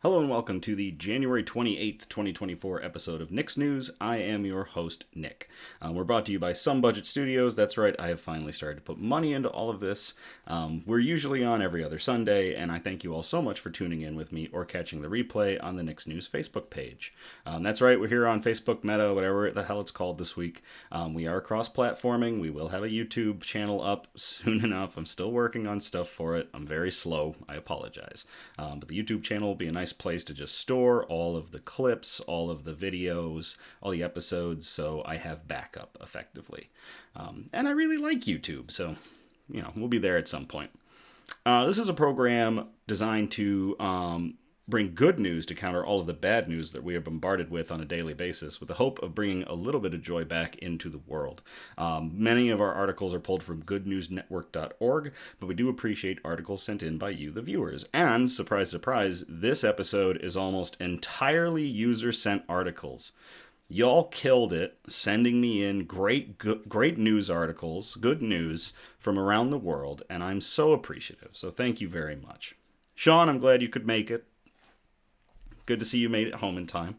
Hello and welcome to the January 28th, 2024 episode of Nick's News. I am your host, Nick. We're brought to you by Some Budget Studios. That's right, I have finally started to put money into all of this. We're usually on every other Sunday, and I thank you all so much for tuning in with me or catching the replay on the Nick's News Facebook page. That's right, we're here on Facebook, Meta, whatever the hell it's called this week. We are cross-platforming. We will have a YouTube channel up soon enough. I'm still working on stuff for it. I'm very slow. I apologize. But the YouTube channel will be a nice place to just store all of the clips, all of the videos, all the episodes, so I have backup effectively. And I really like YouTube, so, we'll be there at some point. This is a program designed to bring good news to counter all of the bad news that we are bombarded with on a daily basis, with the hope of bringing a little bit of joy back into the world. Many of our articles are pulled from goodnewsnetwork.org, but we do appreciate articles sent in by you, the viewers. And, surprise, surprise, this episode is almost entirely user-sent articles. Y'all killed it, sending me in great news articles, good news from around the world, and I'm so appreciative. So thank you very much. Sean, I'm glad you could make it. Good to see you made it home in time.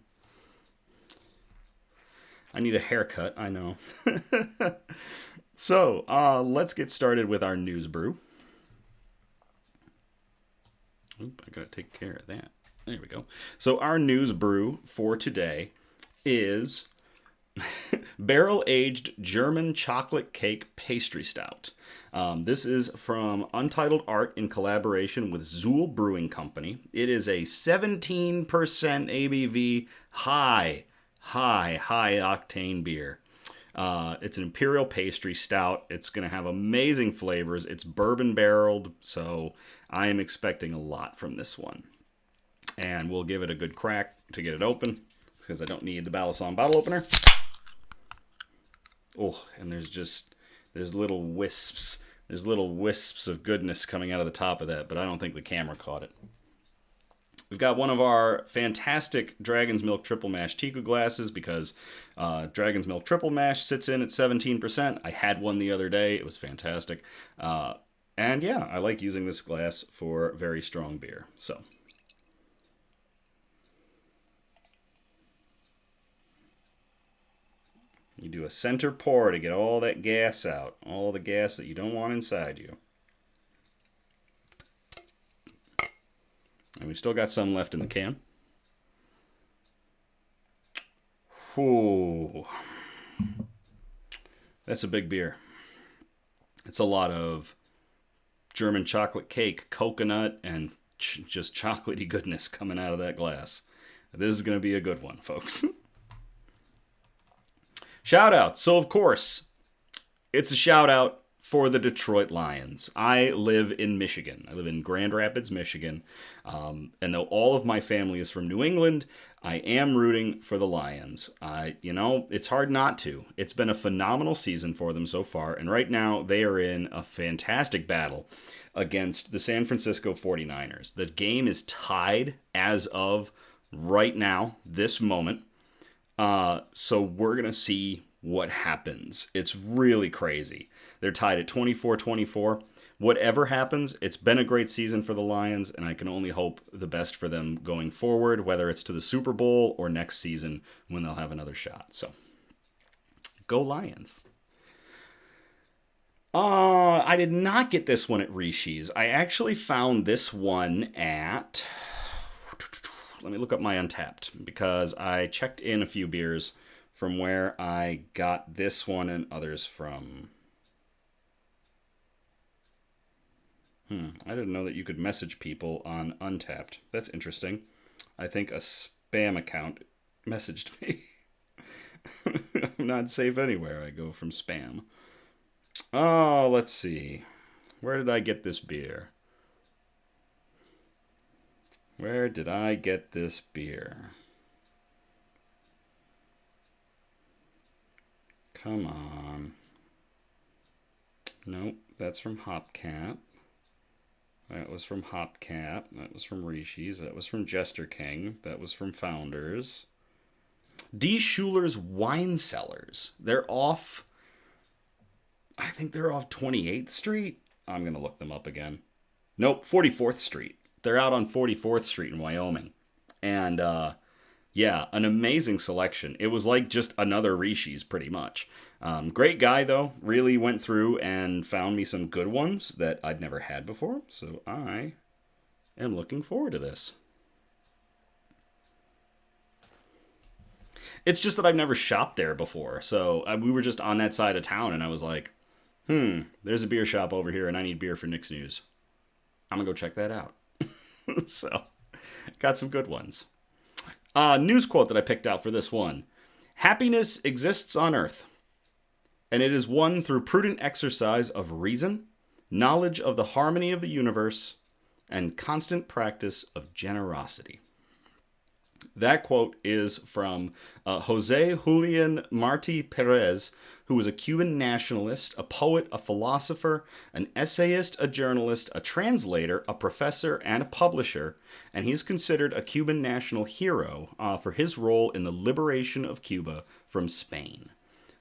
I need a haircut, I know. So, let's get started with our news brew. Oop, I gotta take care of that. There we go. So our news brew for today is barrel-aged German chocolate cake pastry stout. This is from Untitled Art in collaboration with Xul Brewing Company. It is a 17% ABV high octane beer. It's an Imperial Pastry Stout. It's going to have amazing flavors. It's bourbon barreled, so I am expecting a lot from this one. And we'll give it a good crack to get it open, because I don't need the Balisong bottle opener. Oh, and there's little wisps. There's little wisps of goodness coming out of the top of that, but I don't think the camera caught it. We've got one of our fantastic Dragon's Milk Triple Mash Teku glasses, because Dragon's Milk Triple Mash sits in at 17%. I had one the other day. It was fantastic. And yeah, I like using this glass for very strong beer. So you do a center pour to get all that gas out. All the gas that you don't want inside you. And we've still got some left in the can. Ooh. That's a big beer. It's a lot of German chocolate cake, coconut, and just chocolatey goodness coming out of that glass. This is going to be a good one, folks. Shout out. So, of course, it's a shout out for the Detroit Lions. I live in Michigan. I live in Grand Rapids, Michigan. And though all of my family is from New England, I am rooting for the Lions. It's hard not to. It's been a phenomenal season for them so far. And right now, they are in a fantastic battle against the San Francisco 49ers. The game is tied as of right now, this moment. So we're going to see what happens. It's really crazy. They're tied at 24-24. Whatever happens, it's been a great season for the Lions, and I can only hope the best for them going forward, whether it's to the Super Bowl or next season when they'll have another shot. So, go Lions. I did not get this one at Rishi's. I actually found this one at... Let me look up my Untapped, because I checked in a few beers from where I got this one and others from. I didn't know that you could message people on Untapped. That's interesting. I think a spam account messaged me. I'm not safe anywhere I go from spam. Oh, let's see. Where did I get this beer? Where did I get this beer? Come on. Nope, that's from Hopcat. That was from Hopcat. That was from Rishi's. That was from Jester King. That was from Founders. D. Schuler's Wine Cellars. They're off... I think they're off 28th Street. I'm going to look them up again. Nope, 44th Street. They're out on 44th Street in Wyoming. And yeah, an amazing selection. It was like just another Rishi's, pretty much. Great guy, though. Really went through and found me some good ones that I'd never had before. So I am looking forward to this. It's just that I've never shopped there before. So we were just on that side of town, and I was like, there's a beer shop over here, and I need beer for Nick's News. I'm going to go check that out. So, got some good ones. News quote that I picked out for this one. Happiness exists on earth, and it is won through prudent exercise of reason, knowledge of the harmony of the universe, and constant practice of generosity. That quote is from José Julián Martí Pérez, who was a Cuban nationalist, a poet, a philosopher, an essayist, a journalist, a translator, a professor, and a publisher, and he's considered a Cuban national hero for his role in the liberation of Cuba from Spain.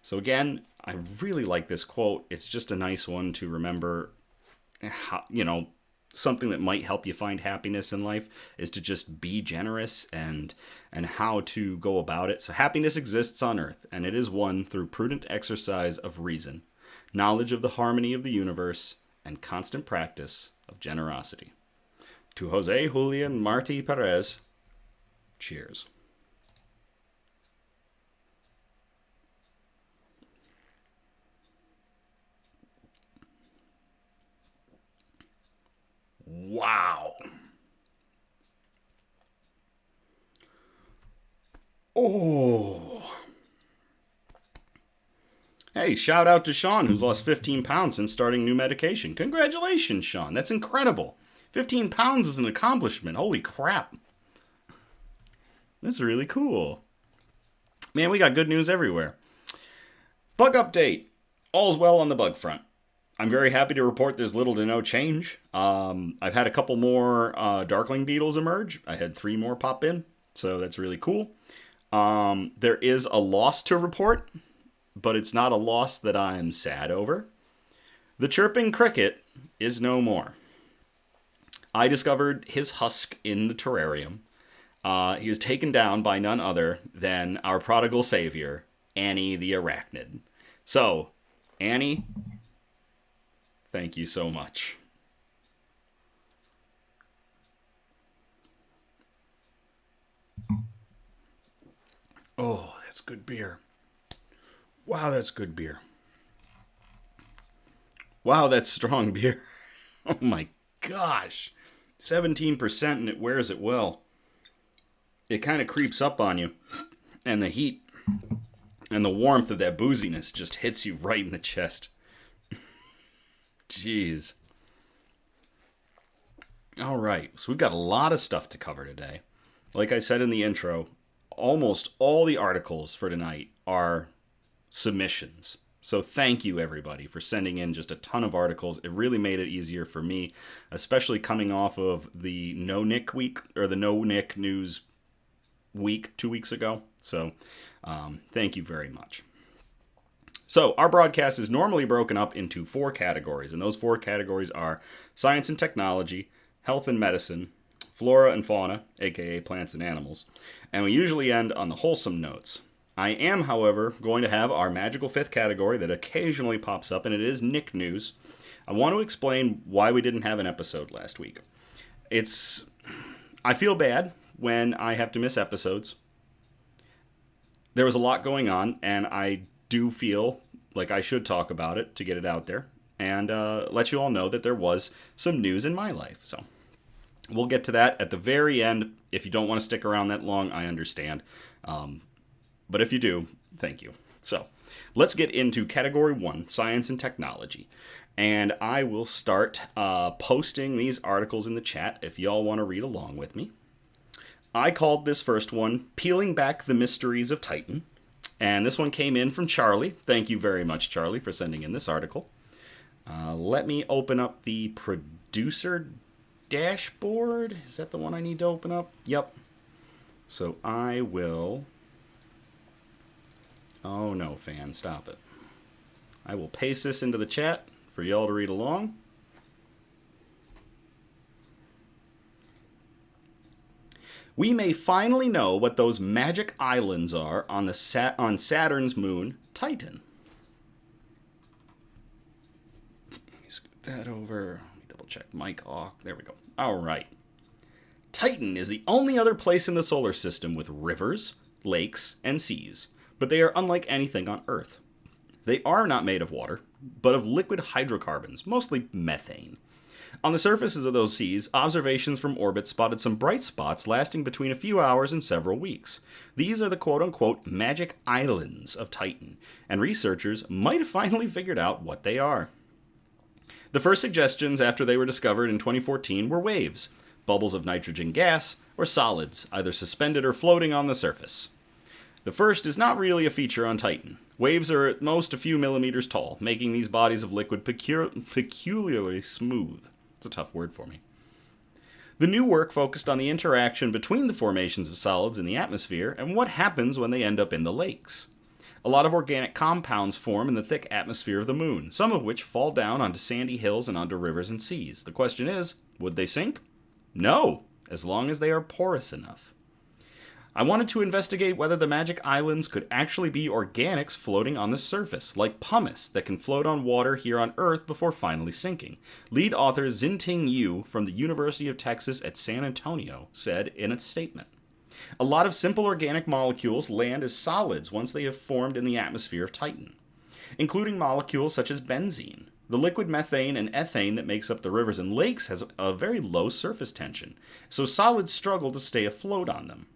So again, I really like this quote. It's just a nice one to remember how, something that might help you find happiness in life is to just be generous and how to go about it. So happiness exists on earth, and it is won through prudent exercise of reason, knowledge of the harmony of the universe, and constant practice of generosity. To José Julián Martí Pérez, cheers. Wow. Oh. Hey, shout out to Sean, who's lost 15 pounds since starting new medication. Congratulations, Sean. That's incredible. 15 pounds is an accomplishment. Holy crap. That's really cool. Man, we got good news everywhere. Bug update. All's well on the bug front. I'm very happy to report there's little to no change. I've had a couple more darkling beetles emerge. I had 3 more pop in, so that's really cool. There is a loss to report, but it's not a loss that I'm sad over. The chirping cricket is no more. I discovered his husk in the terrarium. He was taken down by none other than our prodigal savior, Annie the arachnid. So, Annie, thank you so much. Oh, that's good beer. Wow, that's good beer. Wow, that's strong beer. Oh my gosh. 17% and it wears it well. It kind of creeps up on you. And the heat and the warmth of that booziness just hits you right in the chest. Jeez. All right, so we've got a lot of stuff to cover today. Like I said in the intro, almost all the articles for tonight are submissions. So thank you, everybody, for sending in just a ton of articles. It really made it easier for me, especially coming off of the No Nick week, or the No Nick News week 2 weeks ago. So thank you very much. So our broadcast is normally broken up into 4 categories, and those 4 categories are science and technology, health and medicine, flora and fauna, aka plants and animals, and we usually end on the wholesome notes. I am, however, going to have our magical 5th category that occasionally pops up, and it is Nick News. I want to explain why we didn't have an episode last week. I feel bad when I have to miss episodes. There was a lot going on, and I do feel like I should talk about it to get it out there and let you all know that there was some news in my life. So we'll get to that at the very end. If you don't want to stick around that long, I understand. But if you do, thank you. So let's get into category 1, science and technology. And I will start posting these articles in the chat if y'all want to read along with me. I called this first one Peeling Back the Mysteries of Titan. And this one came in from Charlie. Thank you very much, Charlie, for sending in this article. Let me open up the producer dashboard. Is that the one I need to open up? Yep. So I will... Oh no, fan, stop it. I will paste this into the chat for y'all to read along. We may finally know what those magic islands are on on Saturn's moon, Titan. Let me scoot that over. Let me double check mic off. There we go. All right. Titan is the only other place in the solar system with rivers, lakes, and seas, but they are unlike anything on Earth. They are not made of water, but of liquid hydrocarbons, mostly methane. On the surfaces of those seas, observations from orbit spotted some bright spots lasting between a few hours and several weeks. These are the quote-unquote magic islands of Titan, and researchers might have finally figured out what they are. The first suggestions after they were discovered in 2014 were waves, bubbles of nitrogen gas, or solids, either suspended or floating on the surface. The first is not really a feature on Titan. Waves are at most a few millimeters tall, making these bodies of liquid peculiarly smooth. It's a tough word for me. The new work focused on the interaction between the formations of solids in the atmosphere and what happens when they end up in the lakes. A lot of organic compounds form in the thick atmosphere of the moon, some of which fall down onto sandy hills and onto rivers and seas. The question is, would they sink? No, as long as they are porous enough. I wanted to investigate whether the magic islands could actually be organics floating on the surface, like pumice that can float on water here on Earth before finally sinking. Lead author Xinting Yu from the University of Texas at San Antonio said in a statement, "A lot of simple organic molecules land as solids once they have formed in the atmosphere of Titan, including molecules such as benzene. The liquid methane and ethane that makes up the rivers and lakes has a very low surface tension, so solids struggle to stay afloat on them.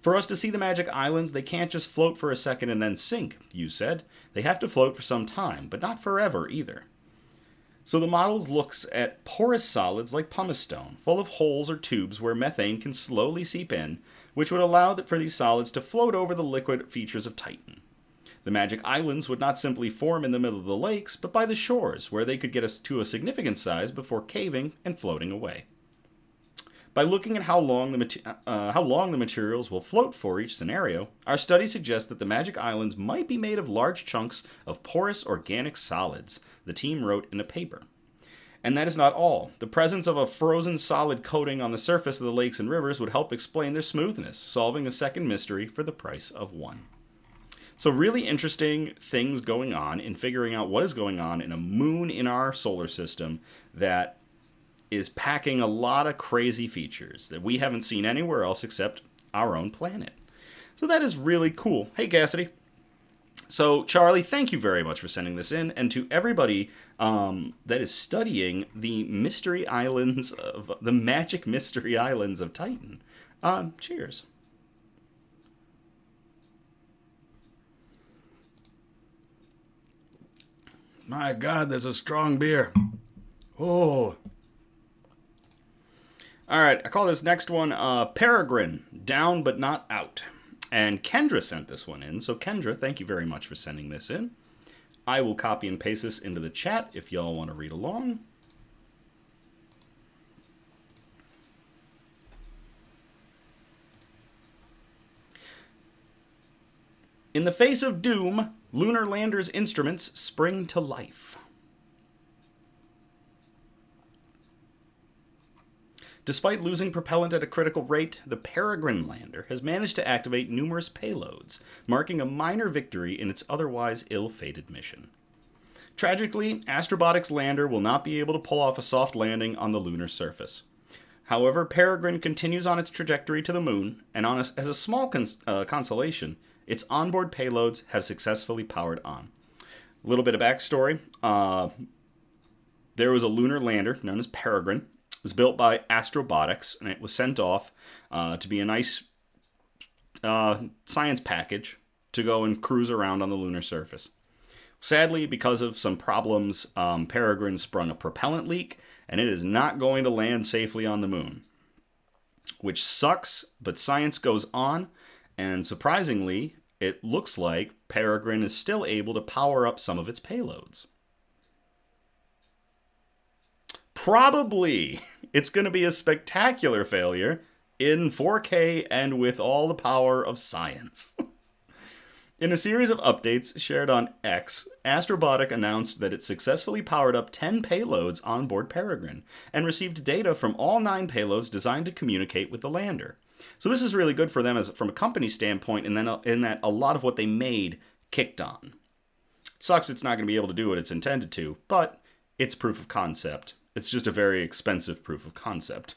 For us to see the magic islands, they can't just float for a second and then sink," Yu said. "They have to float for some time, but not forever either." So the model looks at porous solids like pumice stone, full of holes or tubes where methane can slowly seep in, which would allow for these solids to float over the liquid features of Titan. The magic islands would not simply form in the middle of the lakes, but by the shores, where they could get to a significant size before caving and floating away. By looking at how long the materials will float for each scenario, our study suggests that the magic islands might be made of large chunks of porous organic solids, the team wrote in a paper. And that is not all. The presence of a frozen solid coating on the surface of the lakes and rivers would help explain their smoothness, solving a second mystery for the price of one. So really interesting things going on in figuring out what is going on in a moon in our solar system that is packing a lot of crazy features that we haven't seen anywhere else except our own planet. So that is really cool. Hey, Cassidy. So, Charlie, thank you very much for sending this in. And to everybody that is studying the mystery islands of the magic mystery islands of Titan, cheers. My God, that's a strong beer. Oh. All right, I call this next one Peregrine, Down But Not Out. And Kendra sent this one in. So Kendra, thank you very much for sending this in. I will copy and paste this into the chat if y'all want to read along. In the face of doom, lunar landers' instruments spring to life. Despite losing propellant at a critical rate, the Peregrine lander has managed to activate numerous payloads, marking a minor victory in its otherwise ill-fated mission. Tragically, Astrobotic's lander will not be able to pull off a soft landing on the lunar surface. However, Peregrine continues on its trajectory to the moon, and as a small consolation, its onboard payloads have successfully powered on. A little bit of backstory. There was a lunar lander known as Peregrine. It was built by Astrobotics, and it was sent off to be a nice science package to go and cruise around on the lunar surface. Sadly, because of some problems, Peregrine sprung a propellant leak, and it is not going to land safely on the moon. Which sucks, but science goes on, and surprisingly, it looks like Peregrine is still able to power up some of its payloads. Probably it's going to be a spectacular failure in 4K and with all the power of science. In a series of updates shared on X, Astrobotic announced that it successfully powered up 10 payloads on board Peregrine and received data from all 9 payloads designed to communicate with the lander. So this is really good for them from a company standpoint, and then in that a lot of what they made kicked on. It sucks it's not going to be able to do what it's intended to, but it's proof of concept. It's just a very expensive proof of concept.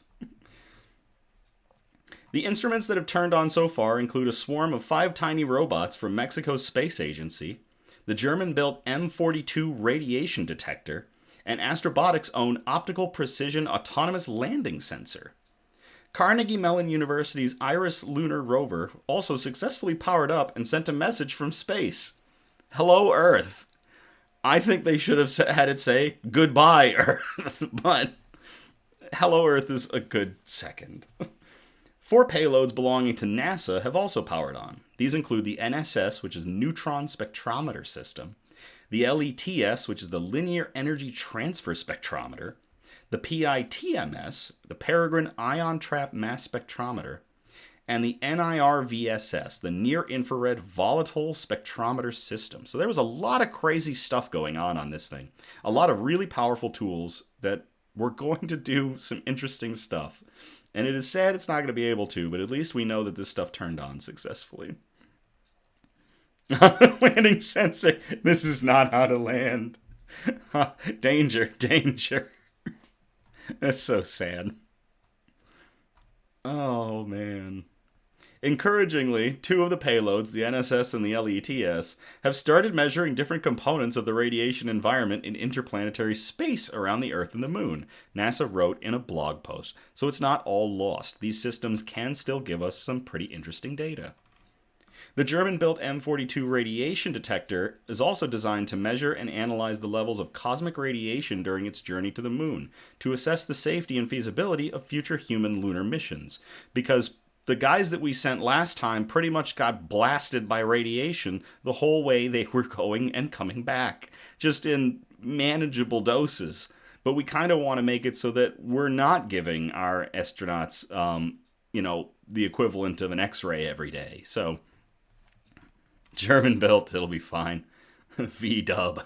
The instruments that have turned on so far include a swarm of 5 tiny robots from Mexico's space agency, the German-built M42 radiation detector, and Astrobotic's own optical precision autonomous landing sensor. Carnegie Mellon University's Iris lunar rover also successfully powered up and sent a message from space. Hello, Earth. I think they should have had it say, goodbye, Earth, but hello, Earth is a good second. 4 payloads belonging to NASA have also powered on. These include the NSS, which is Neutron Spectrometer System, the LETS, which is the Linear Energy Transfer Spectrometer, the PITMS, the Peregrine Ion Trap Mass Spectrometer, and the NIRVSS, the Near Infrared Volatile Spectrometer System. So there was a lot of crazy stuff going on this thing. A lot of really powerful tools that were going to do some interesting stuff. And it is sad it's not going to be able to, but at least we know that this stuff turned on successfully. Landing sensor. This is not how to land. Danger, danger. That's so sad. Oh, man. Encouragingly, 2 of the payloads, the NSS and the LETS, have started measuring different components of the radiation environment in interplanetary space around the Earth and the Moon, NASA wrote in a blog post. So it's not all lost. These systems can still give us some pretty interesting data. The German-built M42 radiation detector is also designed to measure and analyze the levels of cosmic radiation during its journey to the Moon, to assess the safety and feasibility of future human lunar missions. Because the guys that we sent last time pretty much got blasted by radiation the whole way they were going and coming back, just in manageable doses. But we kind of want to make it so that we're not giving our astronauts, the equivalent of an X-ray every day. So, German built, it'll be fine. V-dub.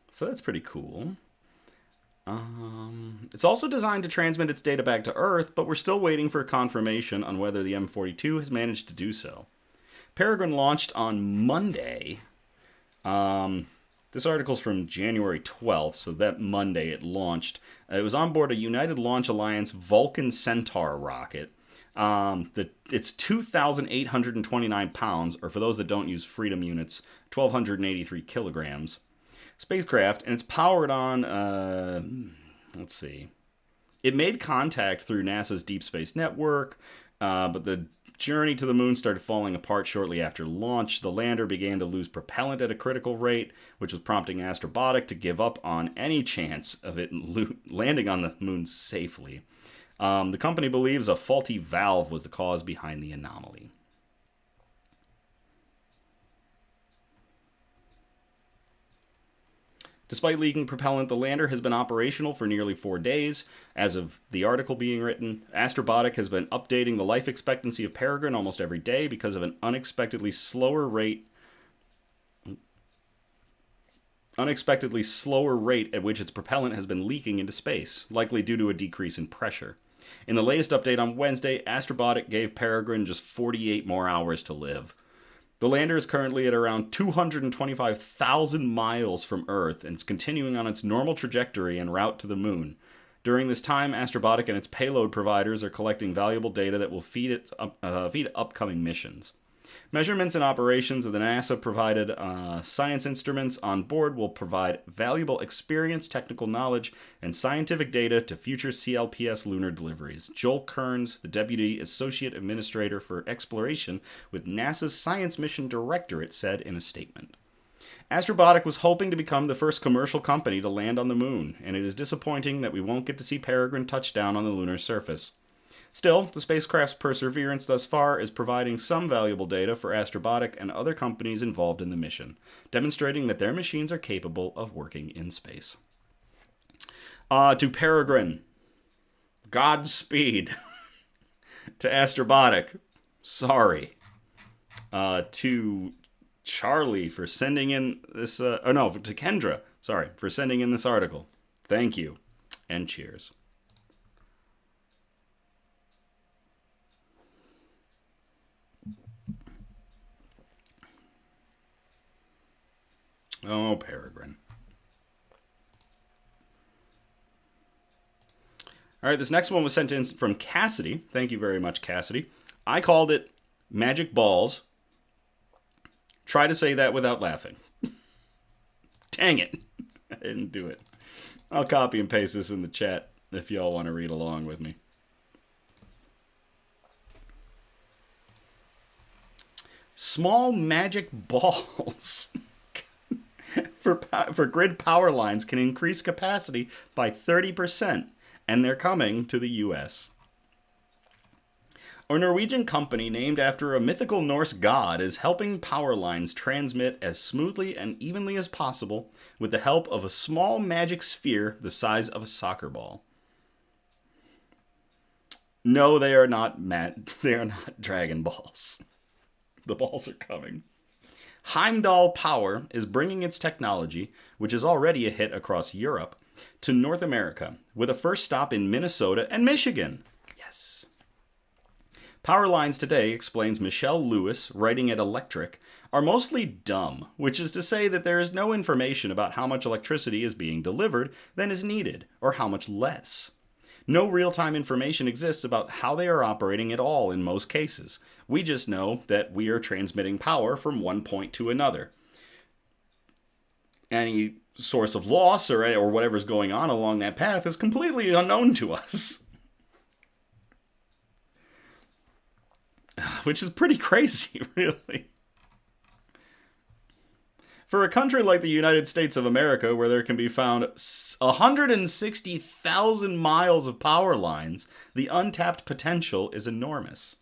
So that's pretty cool. It's also designed to transmit its data back to Earth, but we're still waiting for confirmation on whether the M42 has managed to do so. Peregrine launched on Monday. This article's from January 12th, so that Monday it launched. It was on board a United Launch Alliance Vulcan Centaur rocket. It's 2,829 pounds, or for those that don't use Freedom units, 1,283 kilograms. Spacecraft, and it's powered on, let's see. It made contact through NASA's Deep Space Network, but the journey to the moon started falling apart shortly after launch. The lander began to lose propellant at a critical rate, which was prompting Astrobotic to give up on any chance of it landing on the moon safely. The company believes a faulty valve was the cause behind the anomaly. Despite leaking propellant, the lander has been operational for nearly 4 days. As of the article being written, Astrobotic has been updating the life expectancy of Peregrine almost every day because of an unexpectedly slower rate at which its propellant has been leaking into space, likely due to a decrease in pressure. In the latest update on Wednesday, Astrobotic gave Peregrine just 48 more hours to live. The lander is currently at around 225,000 miles from Earth, and it's continuing on its normal trajectory en route to the moon. During this time, Astrobotic and its payload providers are collecting valuable data that will feed upcoming missions. Measurements and operations of the NASA-provided science instruments on board will provide valuable experience, technical knowledge, and scientific data to future CLPS lunar deliveries. Joel Kearns, the Deputy Associate Administrator for Exploration with NASA's Science Mission Directorate, said in a statement. Astrobotic was hoping to become the first commercial company to land on the moon, and it is disappointing that we won't get to see Peregrine touch down on the lunar surface. Still, the spacecraft's perseverance thus far is providing some valuable data for Astrobotic and other companies involved in the mission, demonstrating that their machines are capable of working in space. To Peregrine, Godspeed. To Astrobotic, sorry. To Charlie for sending in this, to Kendra, sorry, for sending in this article. Thank you, and cheers. Oh, Peregrine. All right, this next one was sent in from Cassidy. Thank you very much, Cassidy. I called it Magic Balls. Try to say that without laughing. Dang it. I didn't do it. I'll copy and paste this in the chat if y'all want to read along with me. Small magic balls for grid power lines can increase capacity by 30%, and they're coming to the US. A Norwegian company named after a mythical Norse god is helping power lines transmit as smoothly and evenly as possible with the help of a small magic sphere the size of a soccer ball. No, they are not they are not Dragon Balls. The balls are coming. Heimdall Power is bringing its technology, which is already a hit across Europe, to North America, with a first stop in Minnesota and Michigan. Yes. Power lines today, explains Michelle Lewis, writing at Electric, are mostly dumb, which is to say that there is no information about how much electricity is being delivered than is needed, or how much less. No real-time information exists about how they are operating at all in most cases. We just know that we are transmitting power from one point to another. Any source of loss or whatever's going on along that path is completely unknown to us. Which is pretty crazy, really. For a country like the United States of America, where there can be found 160,000 miles of power lines, the untapped potential is enormous.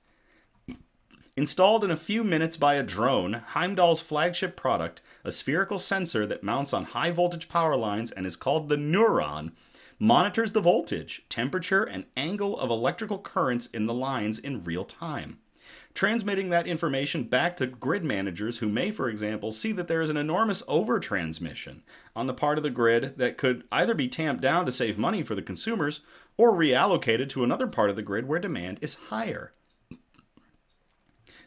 Installed in a few minutes by a drone, Heimdall's flagship product, a spherical sensor that mounts on high-voltage power lines and is called the Neuron, monitors the voltage, temperature, and angle of electrical currents in the lines in real time, transmitting that information back to grid managers who may, for example, see that there is an enormous overtransmission on the part of the grid that could either be tamped down to save money for the consumers or reallocated to another part of the grid where demand is higher.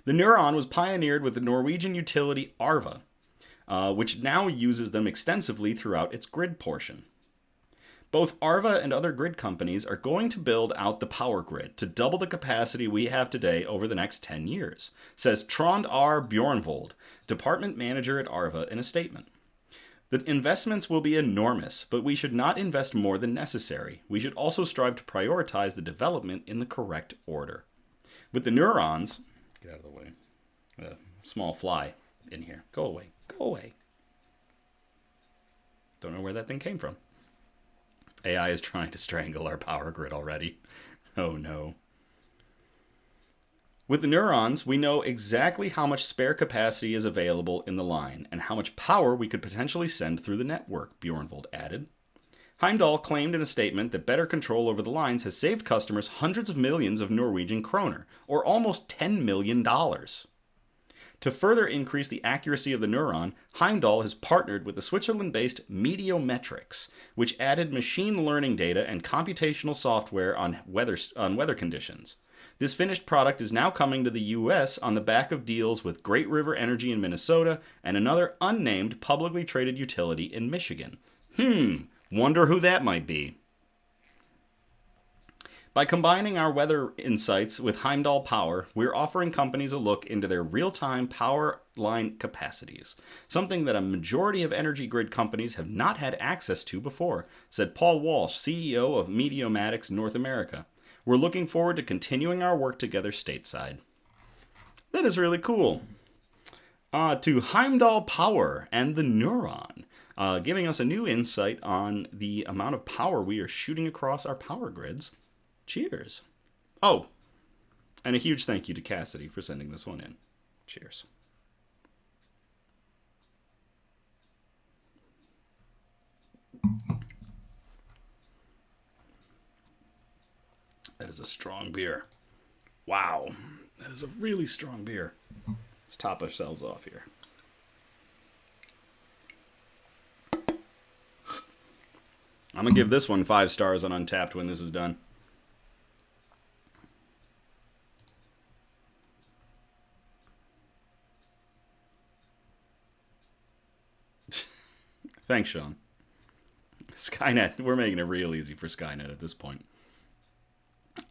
The Neuron was pioneered with the Norwegian utility Arva, which now uses them extensively throughout its grid portion. Both Arva and other grid companies are going to build out the power grid to double the capacity we have today over the next 10 years, says Trond R. Bjornvold, department manager at Arva, in a statement. The investments will be enormous, but we should not invest more than necessary. We should also strive to prioritize the development in the correct order. With the neurons... Get out of the way. A small fly in here. Go away. Go away. Don't know where that thing came from. AI is trying to strangle our power grid already. Oh no. With the neurons, we know exactly how much spare capacity is available in the line and how much power we could potentially send through the network, Bjornvold added. Heimdall claimed in a statement that better control over the lines has saved customers hundreds of millions of Norwegian kroner, or almost $10 million. To further increase the accuracy of the Neuron, Heimdall has partnered with the Switzerland-based Mediometrics, which added machine learning data and computational software on weather conditions. This finished product is now coming to the U.S. on the back of deals with Great River Energy in Minnesota and another unnamed publicly traded utility in Michigan. Wonder who that might be. By combining our weather insights with Heimdall Power, we're offering companies a look into their real-time power line capacities, something that a majority of energy grid companies have not had access to before, said Paul Walsh, CEO of Mediomatics North America. We're looking forward to continuing our work together stateside. That is really cool. To Heimdall Power and the Neuron, giving us a new insight on the amount of power we are shooting across our power grids. Cheers. Oh, and a huge thank you to Cassidy for sending this one in. Cheers. That is a strong beer. Wow. That is a really strong beer. Let's top ourselves off here. I'm going to give this one 5 stars on Untapped when this is done. Thanks, Sean. Skynet, we're making it real easy for Skynet at this point.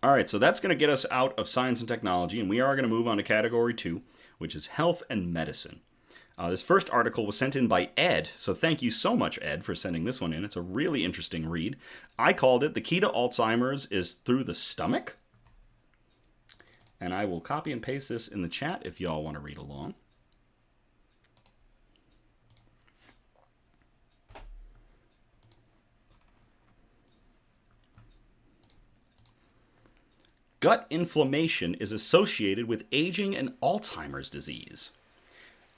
All right, so that's going to get us out of science and technology, and we are going to move on to category 2, which is health and medicine. This first article was sent in by Ed, so thank you so much, Ed, for sending this one in. It's a really interesting read. I called it The Key to Alzheimer's is Through the Stomach. And I will copy and paste this in the chat if y'all want to read along. Gut inflammation is associated with aging and Alzheimer's disease.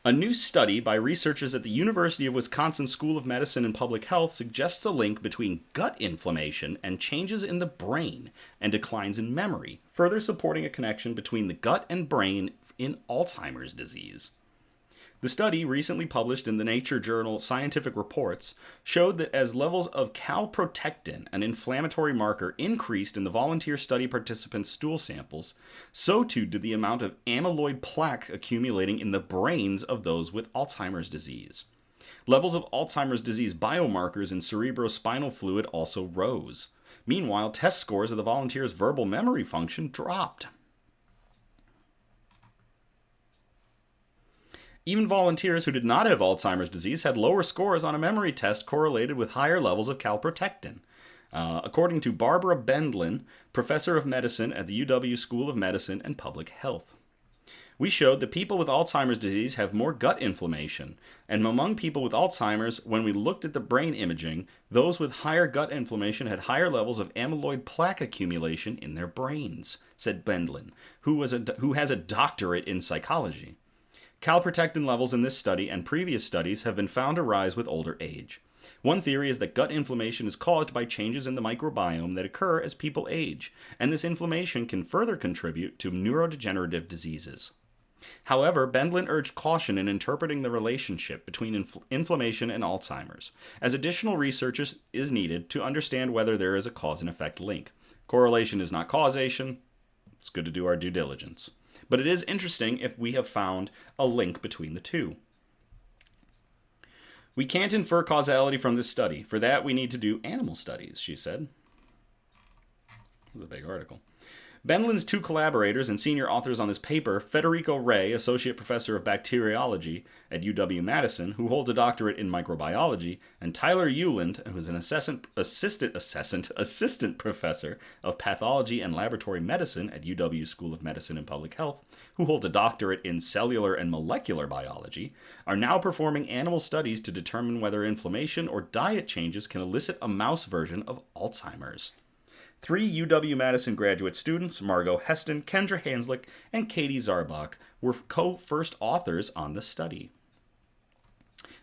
A new study by researchers at the University of Wisconsin School of Medicine and Public Health suggests a link between gut inflammation and changes in the brain and declines in memory, further supporting a connection between the gut and brain in Alzheimer's disease. The study, recently published in the Nature journal Scientific Reports, showed that as levels of calprotectin, an inflammatory marker, increased in the volunteer study participants' stool samples, so too did the amount of amyloid plaque accumulating in the brains of those with Alzheimer's disease. Levels of Alzheimer's disease biomarkers in cerebrospinal fluid also rose. Meanwhile, test scores of the volunteers' verbal memory function dropped. Even volunteers who did not have Alzheimer's disease had lower scores on a memory test correlated with higher levels of calprotectin. According to Barbara Bendlin, professor of medicine at the UW School of Medicine and Public Health. We showed that people with Alzheimer's disease have more gut inflammation, and among people with Alzheimer's, when we looked at the brain imaging, those with higher gut inflammation had higher levels of amyloid plaque accumulation in their brains, said Bendlin, who has a doctorate in psychology. Calprotectin levels in this study and previous studies have been found to rise with older age. One theory is that gut inflammation is caused by changes in the microbiome that occur as people age, and this inflammation can further contribute to neurodegenerative diseases. However, Bendlin urged caution in interpreting the relationship between inflammation and Alzheimer's, as additional research is needed to understand whether there is a cause and effect link. Correlation is not causation. It's good to do our due diligence. But it is interesting if we have found a link between the two. We can't infer causality from this study. For that, we need to do animal studies, she said. This is a big article. Bendlin's 2 collaborators and senior authors on this paper, Federico Rey, associate professor of bacteriology at UW-Madison, who holds a doctorate in microbiology, and Tyler Euland, who is an assistant professor of pathology and laboratory medicine at UW School of Medicine and Public Health, who holds a doctorate in cellular and molecular biology, are now performing animal studies to determine whether inflammation or diet changes can elicit a mouse version of Alzheimer's. 3 UW-Madison graduate students, Margot Heston, Kendra Hanslick, and Katie Zarbach, were co-first authors on the study.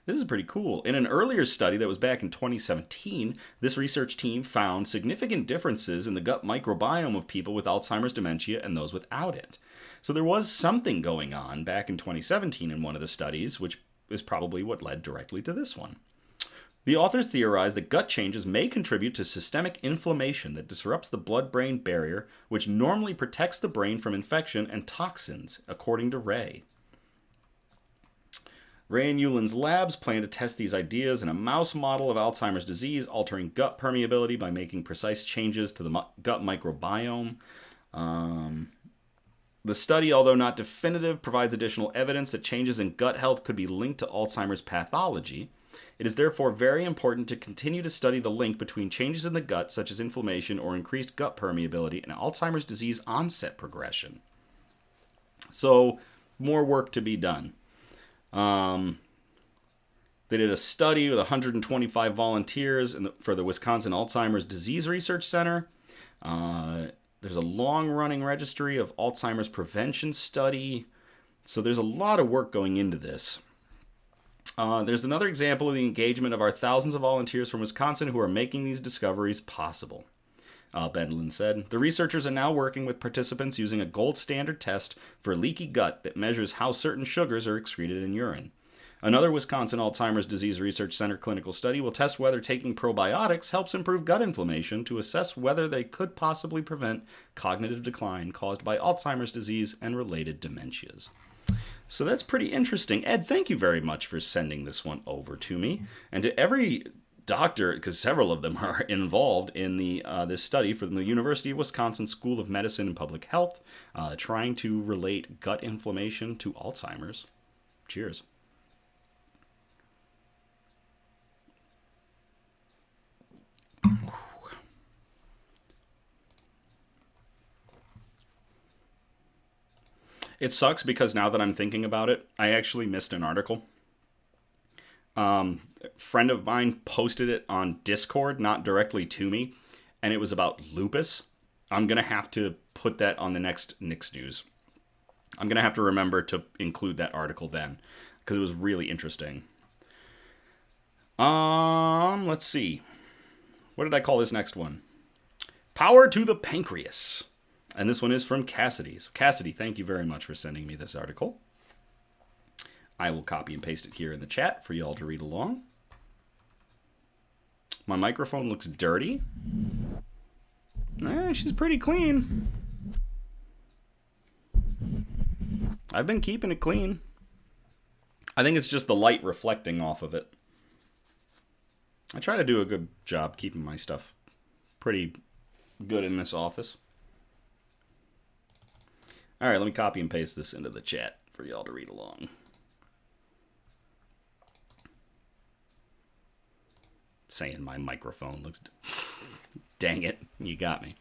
This is pretty cool. In an earlier study that was back in 2017, this research team found significant differences in the gut microbiome of people with Alzheimer's dementia and those without it. So there was something going on back in 2017 in one of the studies, which is probably what led directly to this one. The authors theorized that gut changes may contribute to systemic inflammation that disrupts the blood-brain barrier, which normally protects the brain from infection and toxins, according to Ray. Ray and Euland's labs plan to test these ideas in a mouse model of Alzheimer's disease, altering gut permeability by making precise changes to the gut microbiome. The study, although not definitive, provides additional evidence that changes in gut health could be linked to Alzheimer's pathology. It is therefore very important to continue to study the link between changes in the gut, such as inflammation or increased gut permeability, and Alzheimer's disease onset progression. So, more work to be done. They did a study with 125 volunteers for the Wisconsin Alzheimer's Disease Research Center. There's a long-running registry of Alzheimer's prevention study. So there's a lot of work going into this. There's another example of the engagement of our thousands of volunteers from Wisconsin who are making these discoveries possible. Bendlin said. The researchers are now working with participants using a gold standard test for leaky gut that measures how certain sugars are excreted in urine. Another Wisconsin Alzheimer's Disease Research Center clinical study will test whether taking probiotics helps improve gut inflammation to assess whether they could possibly prevent cognitive decline caused by Alzheimer's disease and related dementias. So that's pretty interesting. Ed, thank you very much for sending this one over to me. And to every doctor, because several of them are involved in this study from the University of Wisconsin School of Medicine and Public Health, trying to relate gut inflammation to Alzheimer's. Cheers. It sucks because now that I'm thinking about it, I actually missed an article. A friend of mine posted it on Discord, not directly to me, and it was about lupus. I'm going to have to put that on the next Nick's News. I'm going to have to remember to include that article then, because it was really interesting. Let's see. What did I call this next one? Power to the Pancreas. And this one is from Cassidy. So Cassidy, thank you very much for sending me this article. I will copy and paste it here in the chat for y'all to read along. My microphone looks dirty. She's pretty clean. I've been keeping it clean. I think it's just the light reflecting off of it. I try to do a good job keeping my stuff pretty good in this office. All right, let me copy and paste this into the chat for y'all to read along. Saying my microphone looks... Dang it, you got me.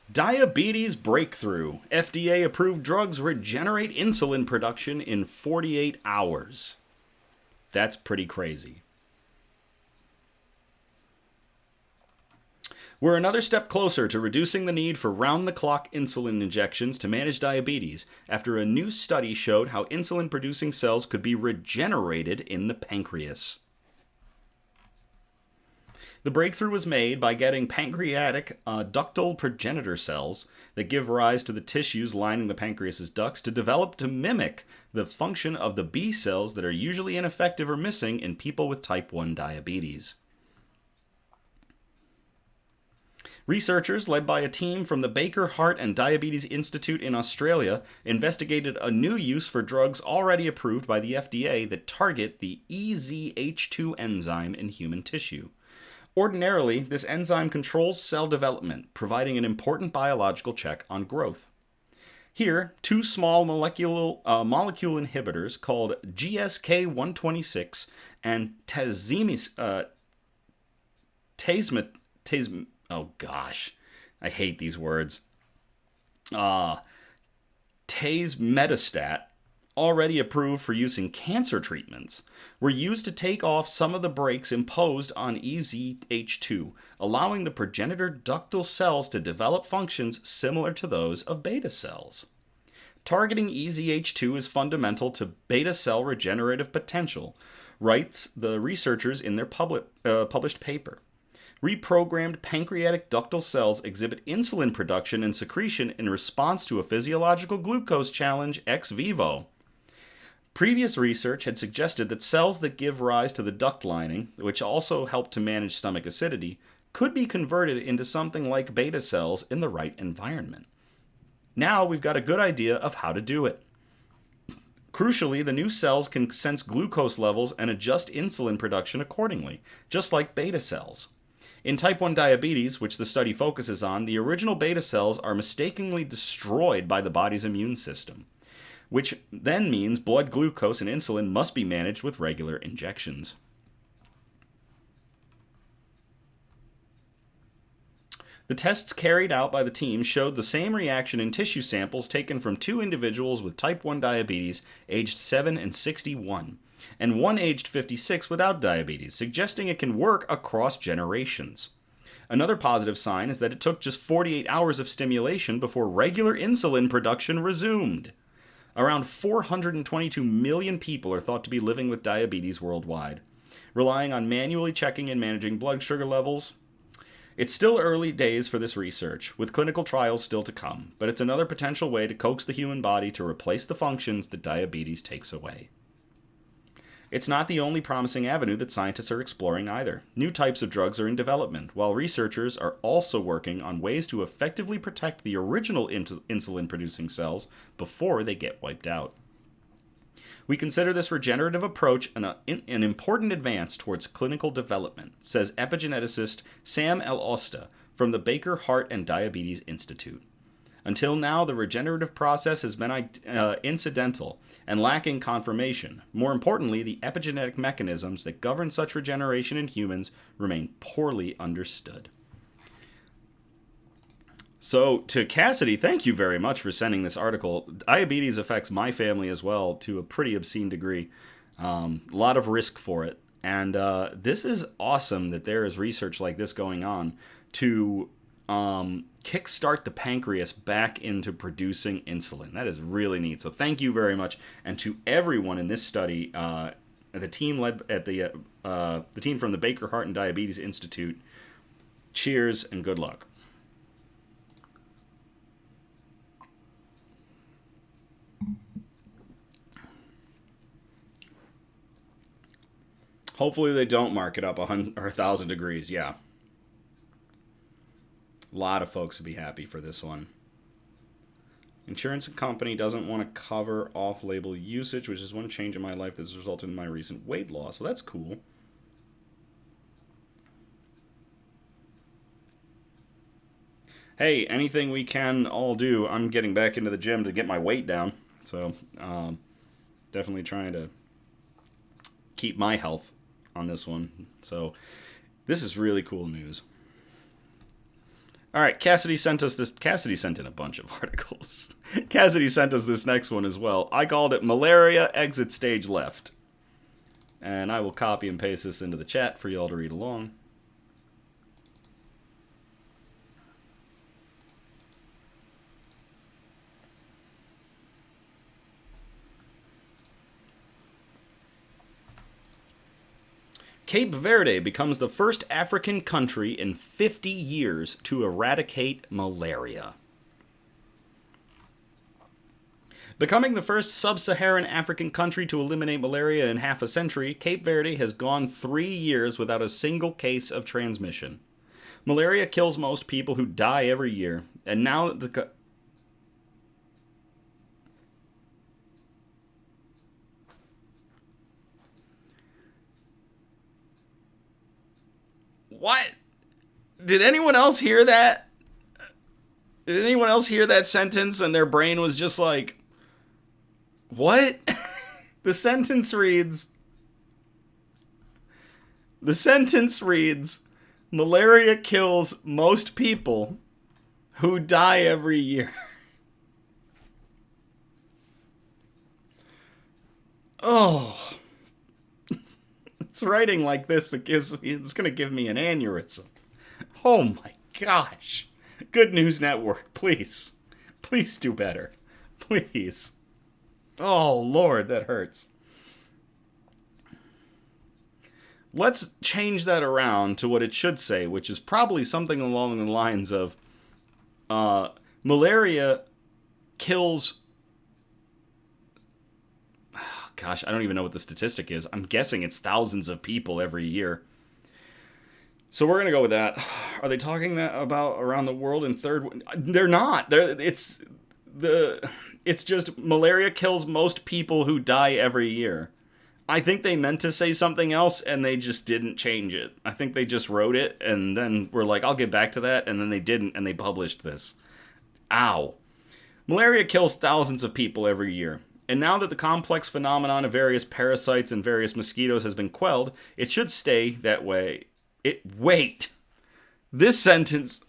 Diabetes breakthrough. FDA-approved drugs regenerate insulin production in 48 hours. That's pretty crazy. We're another step closer to reducing the need for round-the-clock insulin injections to manage diabetes after a new study showed how insulin-producing cells could be regenerated in the pancreas. The breakthrough was made by getting pancreatic ductal progenitor cells that give rise to the tissues lining the pancreas's ducts to develop to mimic the function of the B cells that are usually ineffective or missing in people with type 1 diabetes. Researchers, led by a team from the Baker Heart and Diabetes Institute in Australia, investigated a new use for drugs already approved by the FDA that target the EZH2 enzyme in human tissue. Ordinarily, this enzyme controls cell development, providing an important biological check on growth. Here, two small molecule inhibitors called GSK126 and oh gosh, I hate these words. Tazemetostat, already approved for use in cancer treatments, were used to take off some of the brakes imposed on EZH2, allowing the progenitor ductal cells to develop functions similar to those of beta cells. Targeting EZH2 is fundamental to beta cell regenerative potential, writes the researchers in their published paper. Reprogrammed pancreatic ductal cells exhibit insulin production and secretion in response to a physiological glucose challenge ex vivo. Previous research had suggested that cells that give rise to the duct lining, which also help to manage stomach acidity, could be converted into something like beta cells in the right environment. Now we've got a good idea of how to do it. Crucially, the new cells can sense glucose levels and adjust insulin production accordingly, just like beta cells. In type 1 diabetes, which the study focuses on, the original beta cells are mistakenly destroyed by the body's immune system, which then means blood glucose and insulin must be managed with regular injections. The tests carried out by the team showed the same reaction in tissue samples taken from two individuals with type 1 diabetes aged 7 and 61, and one aged 56 without diabetes, suggesting it can work across generations. Another positive sign is that it took just 48 hours of stimulation before regular insulin production resumed. Around 422 million people are thought to be living with diabetes worldwide. Relying on manually checking and managing blood sugar levels. It's still early days for this research, with clinical trials still to come, but it's another potential way to coax the human body to replace the functions that diabetes takes away. It's not the only promising avenue that scientists are exploring either. New types of drugs are in development, while researchers are also working on ways to effectively protect the original insulin-producing cells before they get wiped out. We consider this regenerative approach an important advance towards clinical development, says epigeneticist Sam L. Osta from the Baker Heart and Diabetes Institute. Until now, the regenerative process has been incidental and lacking confirmation. More importantly, the epigenetic mechanisms that govern such regeneration in humans remain poorly understood. So, to Cassidy, thank you very much for sending this article. Diabetes affects my family as well to a pretty obscene degree. A lot of risk for it. And this is awesome that there is research like this going on to kickstart the pancreas back into producing insulin. That is really neat. So thank you very much. And to everyone in this study, the team led at the team from the Baker Heart and Diabetes Institute, cheers and good luck. Hopefully they don't mark it up 100 or 1,000 degrees. Yeah. A lot of folks would be happy for this one. Insurance company doesn't want to cover off-label usage, which is one change in my life that's resulted in my recent weight loss. So that's cool. Hey, anything we can all do. I'm getting back into the gym to get my weight down. So definitely trying to keep my health on this one. So this is really cool news. All right, Cassidy sent us this. Cassidy sent in a bunch of articles. Cassidy sent us this next one as well. I called it Malaria Exit Stage Left. And I will copy and paste this into the chat for y'all to read along. Cape Verde becomes the first African country in 50 years to eradicate malaria. Becoming the first sub-Saharan African country to eliminate malaria in half a century, Cape Verde has gone 3 years without a single case of transmission. Malaria kills most people who die every year, and now that the... What? Did anyone else hear that? Did anyone else hear that sentence and their brain was just like, what? The sentence reads, malaria kills most people who die every year. Oh. It's writing like this that it's going to give me an aneurysm. Oh my gosh. Good News Network, please. Please do better. Please. Oh, Lord, that hurts. Let's change that around to what it should say, which is probably something along the lines of malaria kills... Gosh, I don't even know what the statistic is. I'm guessing it's thousands of people every year. So we're going to go with that. Are they talking that about around the world in third? They're not. It's just malaria kills most people who die every year. I think they meant to say something else and they just didn't change it. I think they just wrote it and then were like, I'll get back to that. And then they didn't and they published this. Ow. Malaria kills thousands of people every year. And now that the complex phenomenon of various parasites and various mosquitoes has been quelled, it should stay that way. Wait. This sentence...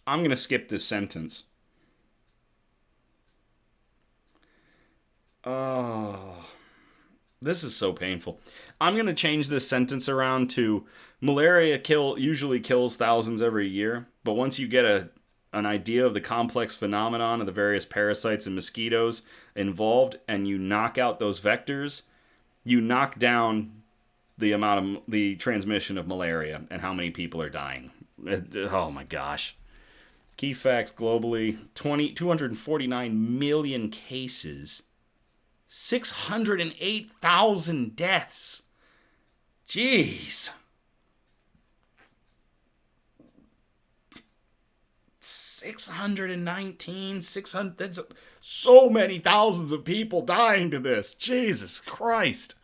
I'm going to skip this sentence. Oh. This is so painful. I'm going to change this sentence around to malaria usually kills thousands every year, but once you get an idea of the complex phenomenon of the various parasites and mosquitoes involved and you knock out those vectors, you knock down the amount of the transmission of malaria and how many people are dying. Oh my gosh. Key facts globally, 249 million cases, 608,000 deaths. Jeez. 600, that's so many thousands of people dying to this. Jesus Christ.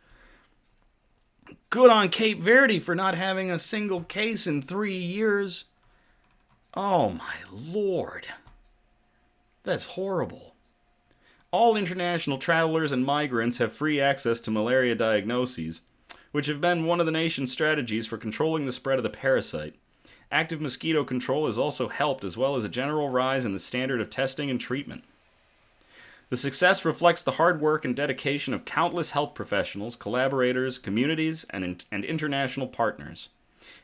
Good on Cape Verde for not having a single case in 3 years. Oh my lord. That's horrible. All international travelers and migrants have free access to malaria diagnoses, which have been one of the nation's strategies for controlling the spread of the parasite. Active mosquito control has also helped, as well as a general rise in the standard of testing and treatment. The success reflects the hard work and dedication of countless health professionals, collaborators, communities, and international partners.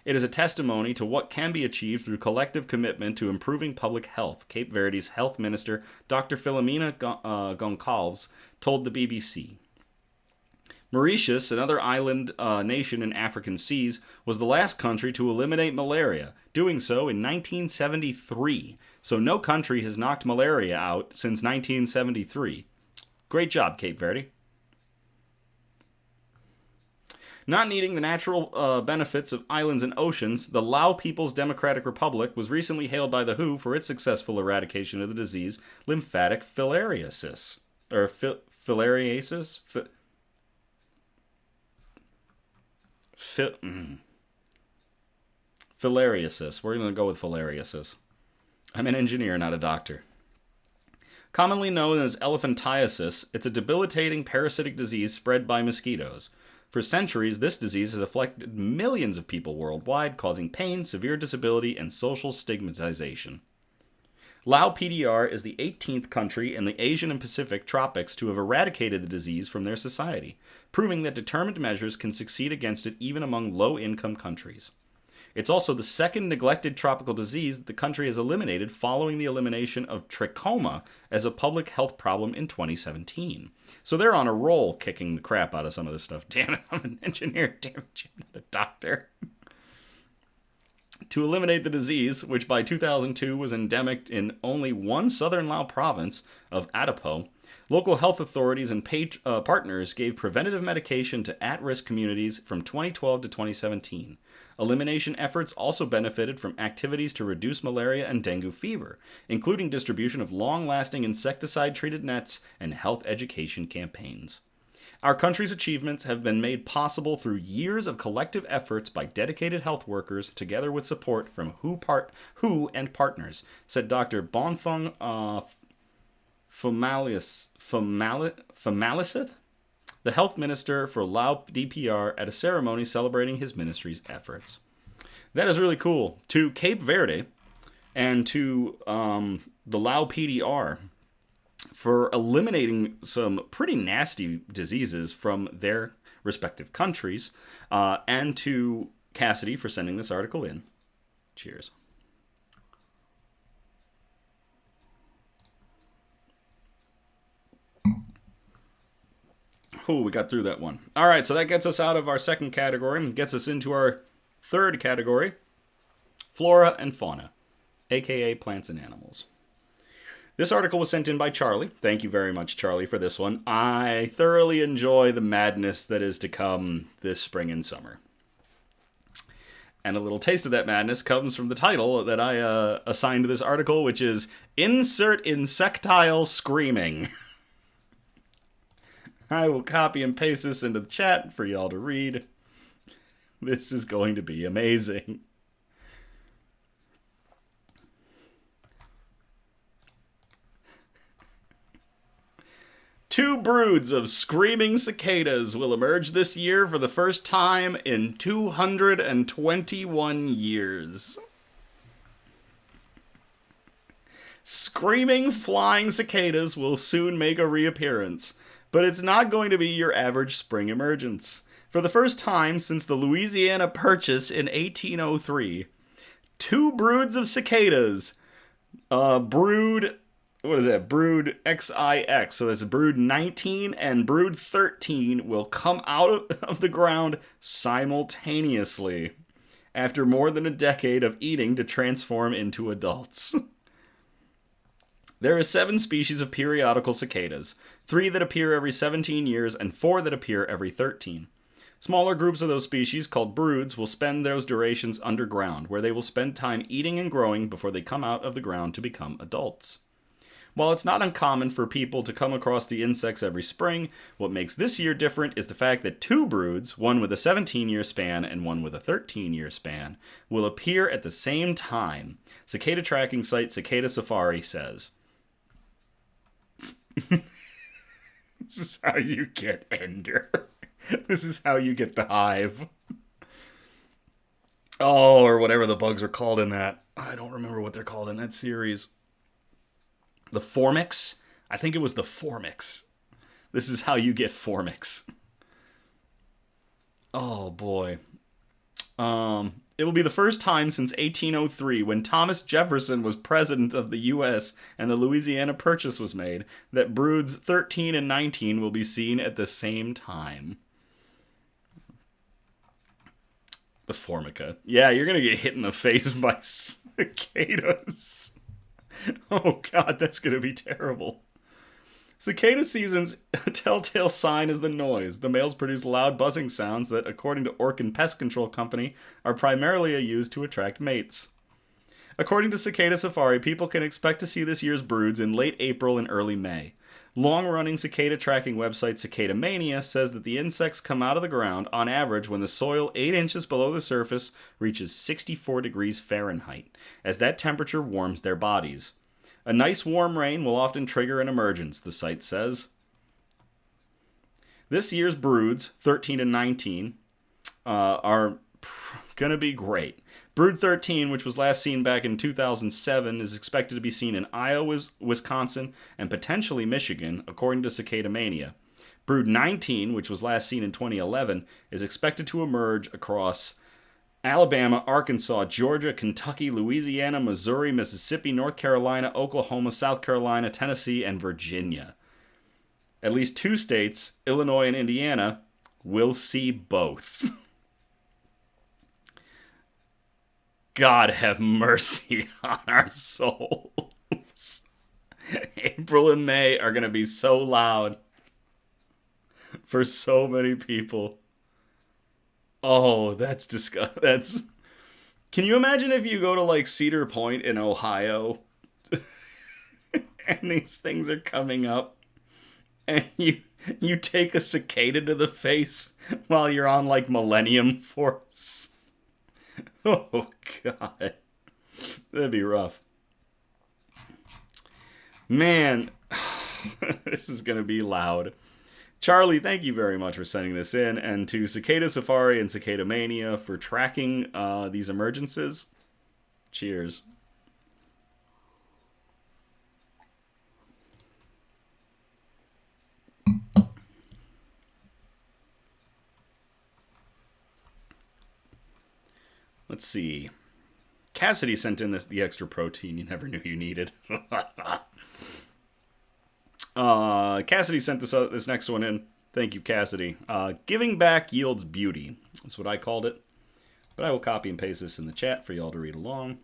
It is a testimony to what can be achieved through collective commitment to improving public health, Cape Verde's health minister, Dr. Philomena Goncalves, told the BBC. Mauritius, another island nation in African seas, was the last country to eliminate malaria, doing so in 1973. So no country has knocked malaria out since 1973. Great job, Cape Verde. Not needing the natural benefits of islands and oceans, the Lao People's Democratic Republic was recently hailed by the WHO for its successful eradication of the disease lymphatic filariasis. Or filariasis? Filariasis. We're going to go with filariasis. I'm an engineer, not a doctor. Commonly known as elephantiasis, it's a debilitating parasitic disease spread by mosquitoes. For centuries, this disease has afflicted millions of people worldwide, causing pain, severe disability, and social stigmatization. Lao PDR is the 18th country in the Asian and Pacific tropics to have eradicated the disease from their society, proving that determined measures can succeed against it even among low-income countries. It's also the second neglected tropical disease that the country has eliminated following the elimination of trachoma as a public health problem in 2017. So they're on a roll kicking the crap out of some of this stuff. Damn it, I'm an engineer. Damn it, I'm not a doctor. To eliminate the disease, which by 2002 was endemic in only one southern Lao province of Adipo, local health authorities and partners gave preventative medication to at-risk communities from 2012 to 2017. Elimination efforts also benefited from activities to reduce malaria and dengue fever, including distribution of long-lasting insecticide-treated nets and health education campaigns. Our country's achievements have been made possible through years of collective efforts by dedicated health workers, together with support from WHO and partners, said Dr. Bonfung Famalisith, the health minister for Lao DPR, at a ceremony celebrating his ministry's efforts. That is really cool. To Cape Verde and to the Lao PDR for eliminating some pretty nasty diseases from their respective countries, and to Cassidy for sending this article in. Cheers. Oh, we got through that one. All right, so that gets us out of our second category and gets us into our third category, flora and fauna, aka plants and animals. This article was sent in by Charlie. Thank you very much, Charlie, for this one. I thoroughly enjoy the madness that is to come this spring and summer. And a little taste of that madness comes from the title that I assigned to this article, which is Insert Insectile Screaming. I will copy and paste this into the chat for y'all to read. This is going to be amazing. Two broods of screaming cicadas will emerge this year for the first time in 221 years. Screaming flying cicadas will soon make a reappearance. But it's not going to be your average spring emergence. For the first time since the Louisiana Purchase in 1803, two broods of cicadas, brewed, what is that? Brood XIX. So that's brood 19 and brood 13 will come out of the ground simultaneously after more than a decade of eating to transform into adults. There are 7 species of periodical cicadas, 3 that appear every 17 years and 4 that appear every 13. Smaller groups of those species, called broods, will spend those durations underground, where they will spend time eating and growing before they come out of the ground to become adults. While it's not uncommon for people to come across the insects every spring, what makes this year different is the fact that 2 broods, one with a 17-year span and one with a 13-year span, will appear at the same time, cicada tracking site Cicada Safari says. This is how you get Ender. This is how you get the hive. Oh, or whatever the bugs are called in that. I don't remember what they're called in that series. The Formix? I think it was the Formix. This is how you get Formix. Oh, boy. It will be the first time since 1803, when Thomas Jefferson was president of the U.S. and the Louisiana Purchase was made, that broods 13 and 19 will be seen at the same time. The Formica. Yeah, you're going to get hit in the face by cicadas. Oh, God, that's going to be terrible. Cicada season's telltale sign is the noise. The males produce loud buzzing sounds that, according to Orkin Pest Control Company, are primarily used to attract mates. According to Cicada Safari, people can expect to see this year's broods in late April and early May. Long-running cicada tracking website Cicada Mania says that the insects come out of the ground, on average, when the soil 8 inches below the surface reaches 64 degrees Fahrenheit, as that temperature warms their bodies. A nice warm rain will often trigger an emergence, the site says. This year's broods, 13 and 19, are going to be great. Brood 13, which was last seen back in 2007, is expected to be seen in Iowa, Wisconsin, and potentially Michigan, according to Cicada Mania. Brood 19, which was last seen in 2011, is expected to emerge across Alabama, Arkansas, Georgia, Kentucky, Louisiana, Missouri, Mississippi, North Carolina, Oklahoma, South Carolina, Tennessee, and Virginia. At least 2 states, Illinois and Indiana, will see both. God have mercy on our souls. April and May are going to be so loud for so many people. Oh, that's disgusting. Can you imagine if you go to like Cedar Point in Ohio and these things are coming up and you take a cicada to the face while you're on like Millennium Force? Oh, God. That'd be rough. Man, this is going to be loud. Charlie, thank you very much for sending this in, and to Cicada Safari and Cicada Mania for tracking these emergences. Cheers. Let's see. Cassidy sent in the extra protein you never knew you needed. Cassidy sent this next one in. Thank you, Cassidy. Giving back yields beauty. That's what I called it. But I will copy and paste this in the chat for y'all to read along.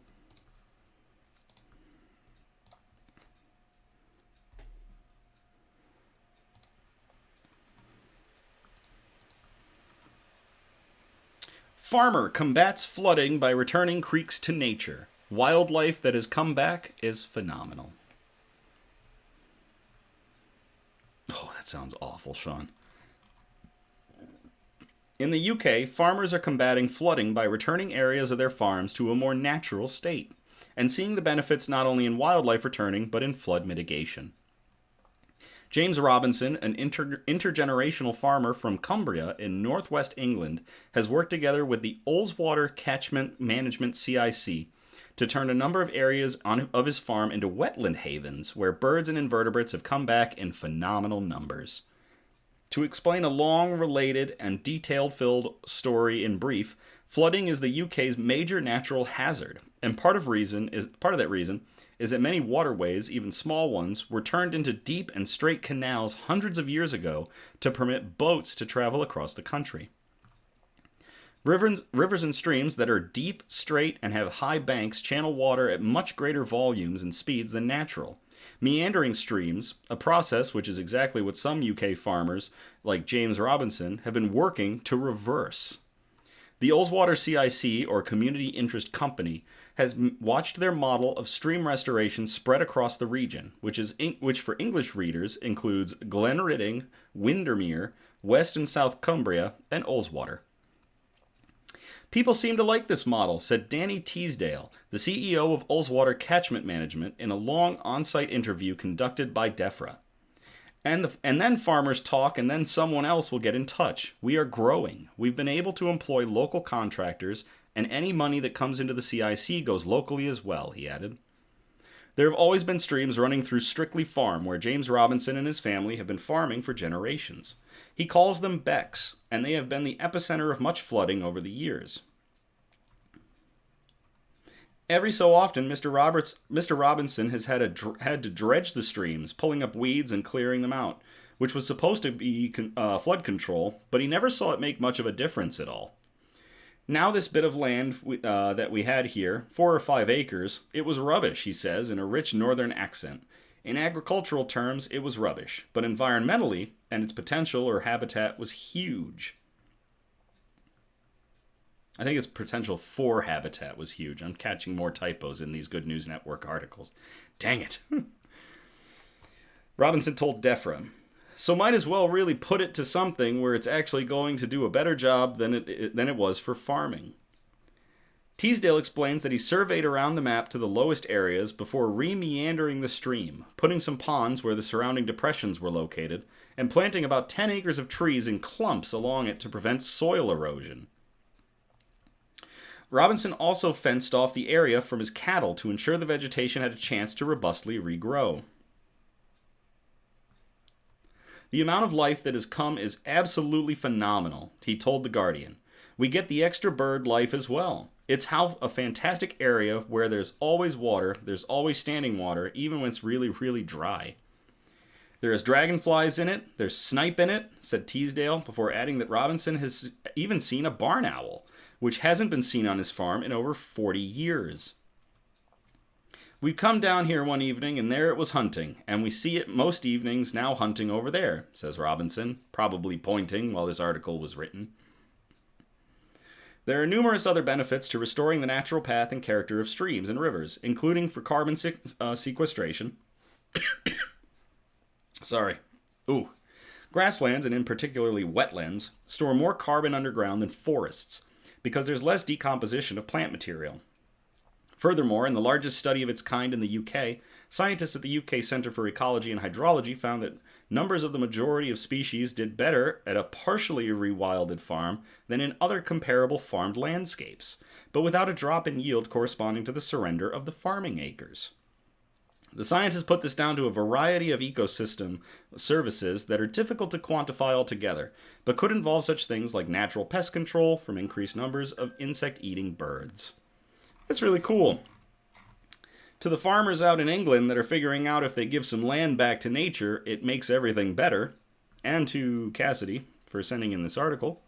Farmer combats flooding by returning creeks to nature. Wildlife that has come back is phenomenal. Oh, that sounds awful, Sean. In the UK, farmers are combating flooding by returning areas of their farms to a more natural state, and seeing the benefits not only in wildlife returning, but in flood mitigation. James Robinson, an intergenerational farmer from Cumbria in northwest England, has worked together with the Ullswater Catchment Management CIC to turn a number of areas of his farm into wetland havens where birds and invertebrates have come back in phenomenal numbers. To explain a long, related, and detail-filled story in brief, flooding is the UK's major natural hazard, and part of that reason is that many waterways, even small ones, were turned into deep and straight canals hundreds of years ago to permit boats to travel across the country. Rivers and streams that are deep, straight, and have high banks channel water at much greater volumes and speeds than natural. Meandering streams, a process which is exactly what some UK farmers, like James Robinson, have been working to reverse. The Ullswater CIC, or Community Interest Company, has watched their model of stream restoration spread across the region, which for English readers includes Glenridding, Windermere, West and South Cumbria, and Ullswater. People seem to like this model, said Danny Teasdale, the CEO of Ullswater Catchment Management, in a long on-site interview conducted by DEFRA. And then farmers talk, and then someone else will get in touch. We are growing. We've been able to employ local contractors, and any money that comes into the CIC goes locally as well, he added. There have always been streams running through Strictly Farm, where James Robinson and his family have been farming for generations. He calls them becks, and they have been the epicenter of much flooding over the years. Every so often, Mr. Robinson has had to dredge the streams, pulling up weeds and clearing them out, which was supposed to be flood control, but he never saw it make much of a difference at all. Now this bit of land that we had here, 4 or 5 acres, it was rubbish, he says, in a rich northern accent. In agricultural terms, it was rubbish, but environmentally, and its potential or habitat was huge. I think its potential for habitat was huge. I'm catching more typos in these Good News Network articles. Dang it. Robinson told DEFRA, so might as well really put it to something where it's actually going to do a better job than it was for farming. Teasdale explains that he surveyed around the map to the lowest areas before re-meandering the stream, putting some ponds where the surrounding depressions were located, and planting about 10 acres of trees in clumps along it to prevent soil erosion. Robinson also fenced off the area from his cattle to ensure the vegetation had a chance to robustly regrow. The amount of life that has come is absolutely phenomenal, he told The Guardian. We get the extra bird life as well. It's how a fantastic area where there's always water, there's always standing water, even when it's really, really dry. There is dragonflies in it, there's snipe in it, said Teasdale, before adding that Robinson has even seen a barn owl, which hasn't been seen on his farm in over 40 years. We'd come down here one evening, and there it was hunting, and we see it most evenings now hunting over there, says Robinson, probably pointing while this article was written. There are numerous other benefits to restoring the natural path and character of streams and rivers, including for carbon sequestration. Grasslands, and in particularly wetlands, store more carbon underground than forests, because there's less decomposition of plant material. Furthermore, in the largest study of its kind in the UK, scientists at the UK Centre for Ecology and Hydrology found that numbers of the majority of species did better at a partially rewilded farm than in other comparable farmed landscapes, but without a drop in yield corresponding to the surrender of the farming acres. The scientists put this down to a variety of ecosystem services that are difficult to quantify altogether, but could involve such things like natural pest control from increased numbers of insect-eating birds. That's really cool. To the farmers out in England that are figuring out if they give some land back to nature, it makes everything better, and to Cassidy for sending in this article,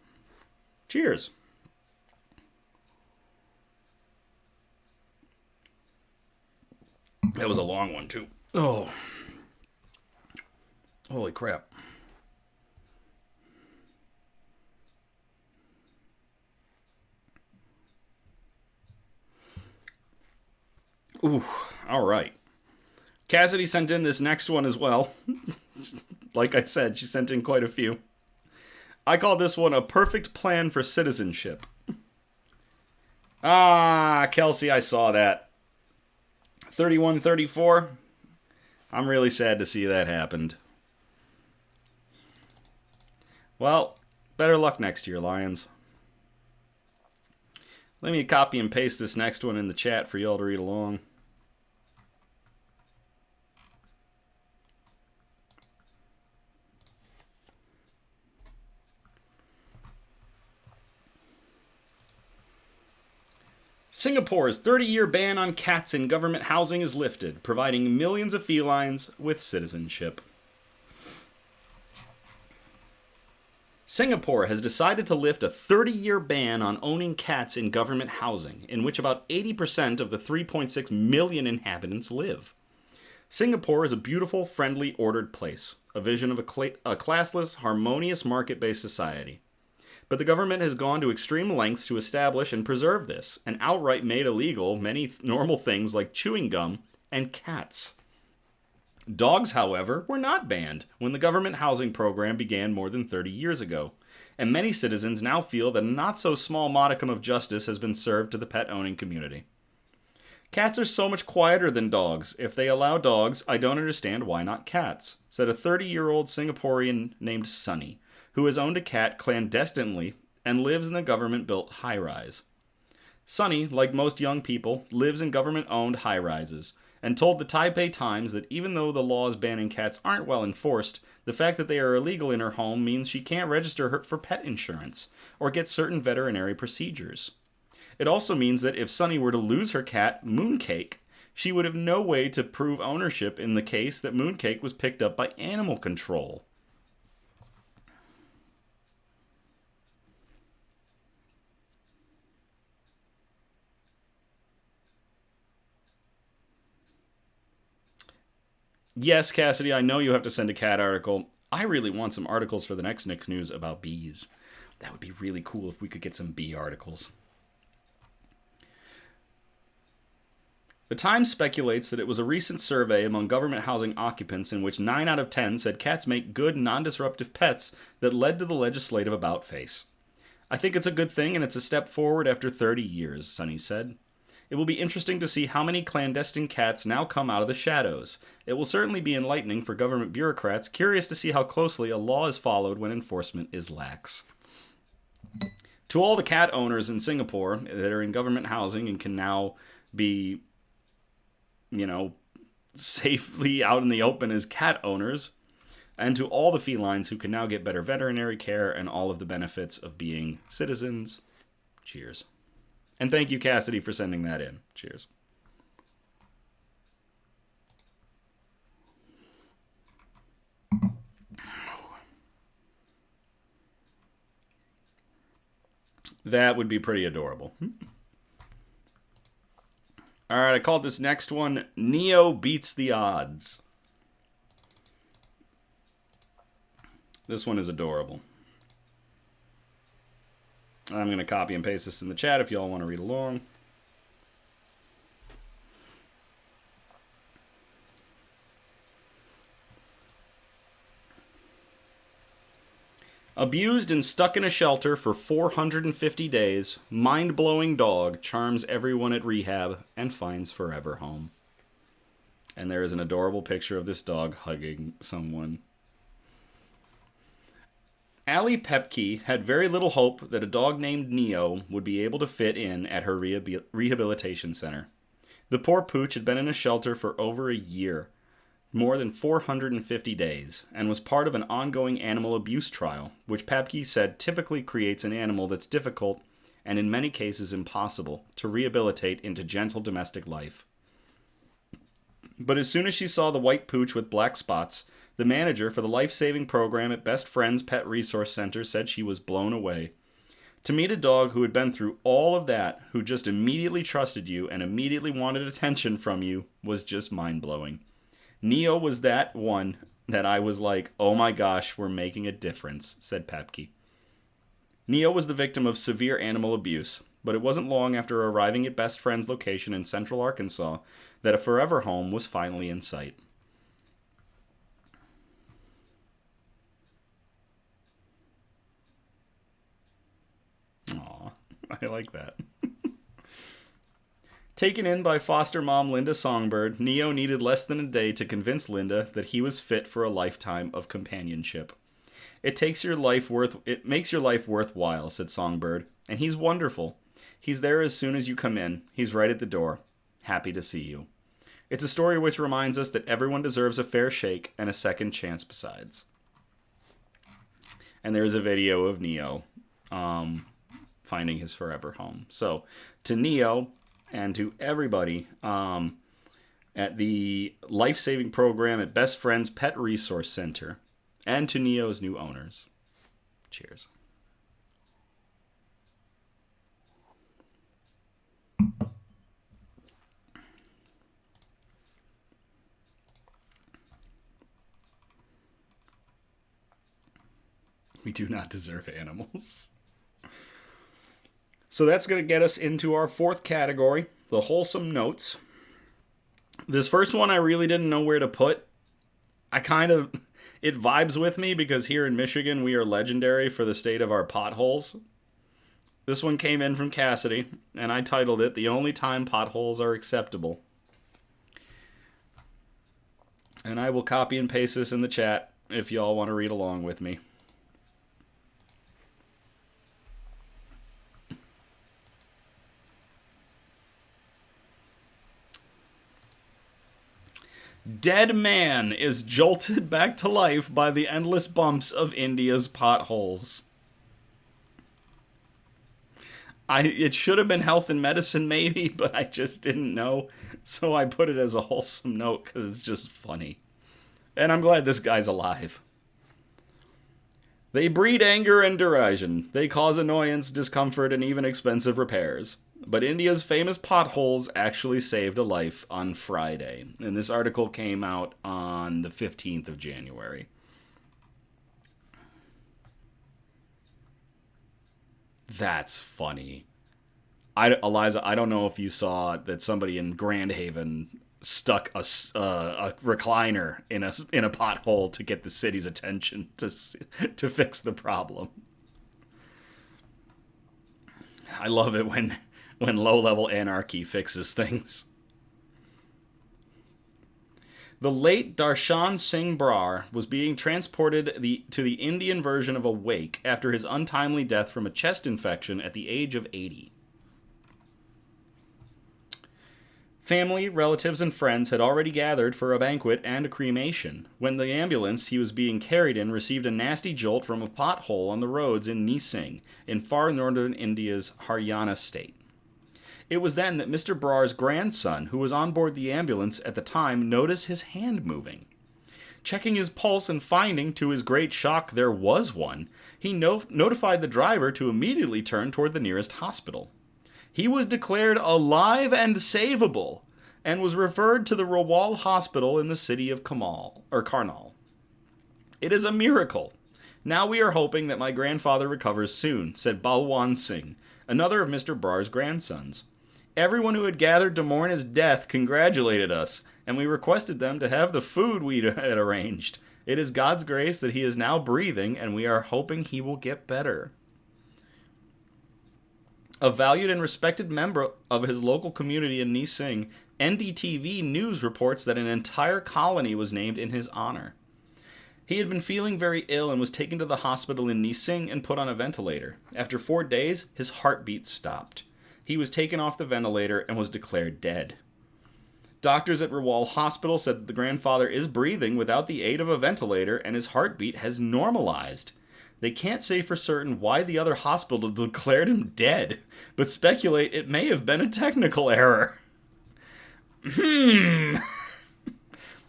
cheers. That was a long one, too. Oh. Holy crap. Ooh, all right. Cassidy sent in this next one as well. Like I said, she sent in quite a few. I call this one a perfect plan for citizenship. Ah, Kelsey, I saw that. 3134. I'm really sad to see that happened. Well, better luck next year, Lions. Let me copy and paste this next one in the chat for y'all to read along. Singapore's 30-year ban on cats in government housing is lifted, providing millions of felines with citizenship. Singapore has decided to lift a 30-year ban on owning cats in government housing, in which about 80% of the 3.6 million inhabitants live. Singapore is a beautiful, friendly, ordered place, a vision of a classless, harmonious, market-based society. But the government has gone to extreme lengths to establish and preserve this, and outright made illegal many normal things like chewing gum and cats. Dogs, however, were not banned when the government housing program began more than 30 years ago, and many citizens now feel that a not-so-small modicum of justice has been served to the pet-owning community. Cats are so much quieter than dogs. If they allow dogs, I don't understand why not cats, said a 30-year-old Singaporean named Sunny, who has owned a cat clandestinely and lives in the government-built high-rise. Sunny, like most young people, lives in government-owned high-rises, and told the Taipei Times that even though the laws banning cats aren't well enforced, the fact that they are illegal in her home means she can't register her for pet insurance or get certain veterinary procedures. It also means that if Sunny were to lose her cat, Mooncake, she would have no way to prove ownership in the case that Mooncake was picked up by animal control. Yes, Cassidy, I know you have to send a cat article. I really want some articles for the next Nick's News about bees. That would be really cool if we could get some bee articles. The Times speculates that it was a recent survey among government housing occupants in which 9 out of 10 said cats make good, non-disruptive pets that led to the legislative about-face. I think it's a good thing and it's a step forward after 30 years, Sunny said. It will be interesting to see how many clandestine cats now come out of the shadows. It will certainly be enlightening for government bureaucrats curious to see how closely a law is followed when enforcement is lax. To all the cat owners in Singapore that are in government housing and can now be, safely out in the open as cat owners, and to all the felines who can now get better veterinary care and all of the benefits of being citizens, cheers. And thank you, Cassidy, for sending that in. Cheers. That would be pretty adorable. All right, I called this next one Neo Beats the Odds. This one is adorable. I'm going to copy and paste this in the chat if y'all want to read along. Abused and stuck in a shelter for 450 days, mind-blowing dog charms everyone at rehab and finds forever home. And there is an adorable picture of this dog hugging someone. Allie Pepke had very little hope that a dog named Neo would be able to fit in at her rehabilitation center. The poor pooch had been in a shelter for over a year, more than 450 days, and was part of an ongoing animal abuse trial, which Pepke said typically creates an animal that's difficult, and in many cases impossible, to rehabilitate into gentle domestic life. But as soon as she saw the white pooch with black spots, the manager for the life-saving program at Best Friends Pet Resource Center said she was blown away. To meet a dog who had been through all of that, who just immediately trusted you and immediately wanted attention from you, was just mind-blowing. Neo was that one that I was like, oh my gosh, we're making a difference, said Pepke. Neo was the victim of severe animal abuse, but it wasn't long after arriving at Best Friends location in central Arkansas that a forever home was finally in sight. Aw, I like that. Taken in by foster mom Linda Songbird, Neo needed less than a day to convince Linda that he was fit for a lifetime of companionship. It makes your life worthwhile, said Songbird, and he's wonderful. He's there as soon as you come in. He's right at the door. Happy to see you. It's a story which reminds us that everyone deserves a fair shake and a second chance besides. And there's a video of Neo finding his forever home. So, to Neo, and to everybody at the life-saving program at Best Friends Pet Resource Center, and to Neo's new owners. Cheers. We do not deserve animals. So that's going to get us into our fourth category, the wholesome notes. This first one I really didn't know where to put. It vibes with me because here in Michigan we are legendary for the state of our potholes. This one came in from Cassidy, and I titled it, "The Only Time Potholes Are Acceptable." And I will copy and paste this in the chat if y'all want to read along with me. Dead man is jolted back to life by the endless bumps of India's potholes. It should have been health and medicine maybe, but I just didn't know. So I put it as a wholesome note because it's just funny. And I'm glad this guy's alive. They breed anger and derision. They cause annoyance, discomfort, and even expensive repairs. But India's famous potholes actually saved a life on Friday. And this article came out on the 15th of January. That's funny. Eliza, I don't know if you saw that somebody in Grand Haven stuck a recliner in a pothole to get the city's attention to fix the problem. I love it when low-level anarchy fixes things. The late Darshan Singh Brar was being transported to the Indian version of a wake after his untimely death from a chest infection at the age of 80. Family, relatives, and friends had already gathered for a banquet and a cremation when the ambulance he was being carried in received a nasty jolt from a pothole on the roads in Nising, in far northern India's Haryana state. It was then that Mr. Brar's grandson, who was on board the ambulance at the time, noticed his hand moving. Checking his pulse and finding, to his great shock, there was one, he notified the driver to immediately turn toward the nearest hospital. He was declared alive and savable, and was referred to the Rawal Hospital in the city of Karnal. It is a miracle. Now we are hoping that my grandfather recovers soon, said Balwan Singh, another of Mr. Brar's grandsons. Everyone who had gathered to mourn his death congratulated us, and we requested them to have the food we had arranged. It is God's grace that he is now breathing, and we are hoping he will get better. A valued and respected member of his local community in Nising, NDTV News reports that an entire colony was named in his honor. He had been feeling very ill and was taken to the hospital in Nising and put on a ventilator. After 4 days, his heartbeat stopped. He was taken off the ventilator and was declared dead. Doctors at Rawal Hospital said that the grandfather is breathing without the aid of a ventilator and his heartbeat has normalized. They can't say for certain why the other hospital declared him dead, but speculate it may have been a technical error. The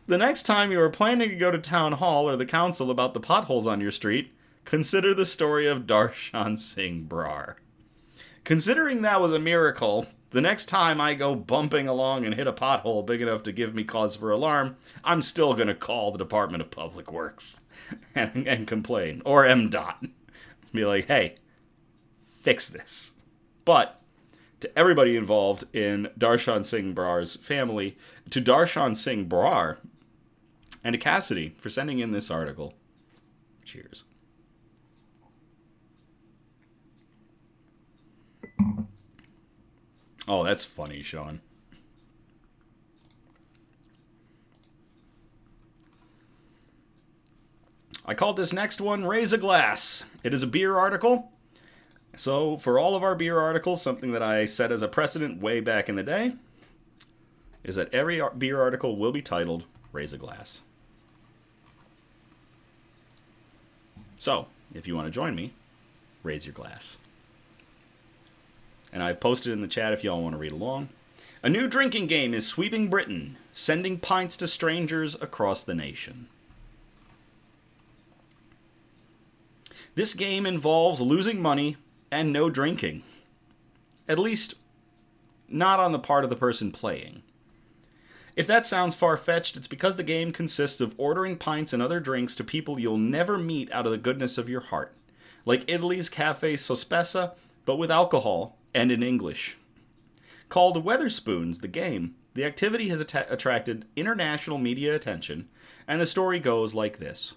next time you are planning to go to town hall or the council about the potholes on your street, consider the story of Darshan Singh Brar. Considering that was a miracle, the next time I go bumping along and hit a pothole big enough to give me cause for alarm, I'm still going to call the Department of Public Works and complain. Or MDOT. Be like, hey, fix this. But to everybody involved in Darshan Singh Brar's family, to Darshan Singh Brar, and to Cassidy for sending in this article, cheers. Oh, that's funny, Sean. I called this next one Raise a Glass. It is a beer article. So, for all of our beer articles, something that I set as a precedent way back in the day is that every beer article will be titled Raise a Glass. So, if you want to join me, raise your glass. And I've posted in the chat if y'all want to read along. A new drinking game is sweeping Britain, sending pints to strangers across the nation. This game involves losing money and no drinking. At least, not on the part of the person playing. If that sounds far-fetched, it's because the game consists of ordering pints and other drinks to people you'll never meet out of the goodness of your heart. Like Italy's Cafe Sospesa, but with alcohol and in English. Called Weatherspoons, the game, the activity has attracted international media attention, and the story goes like this.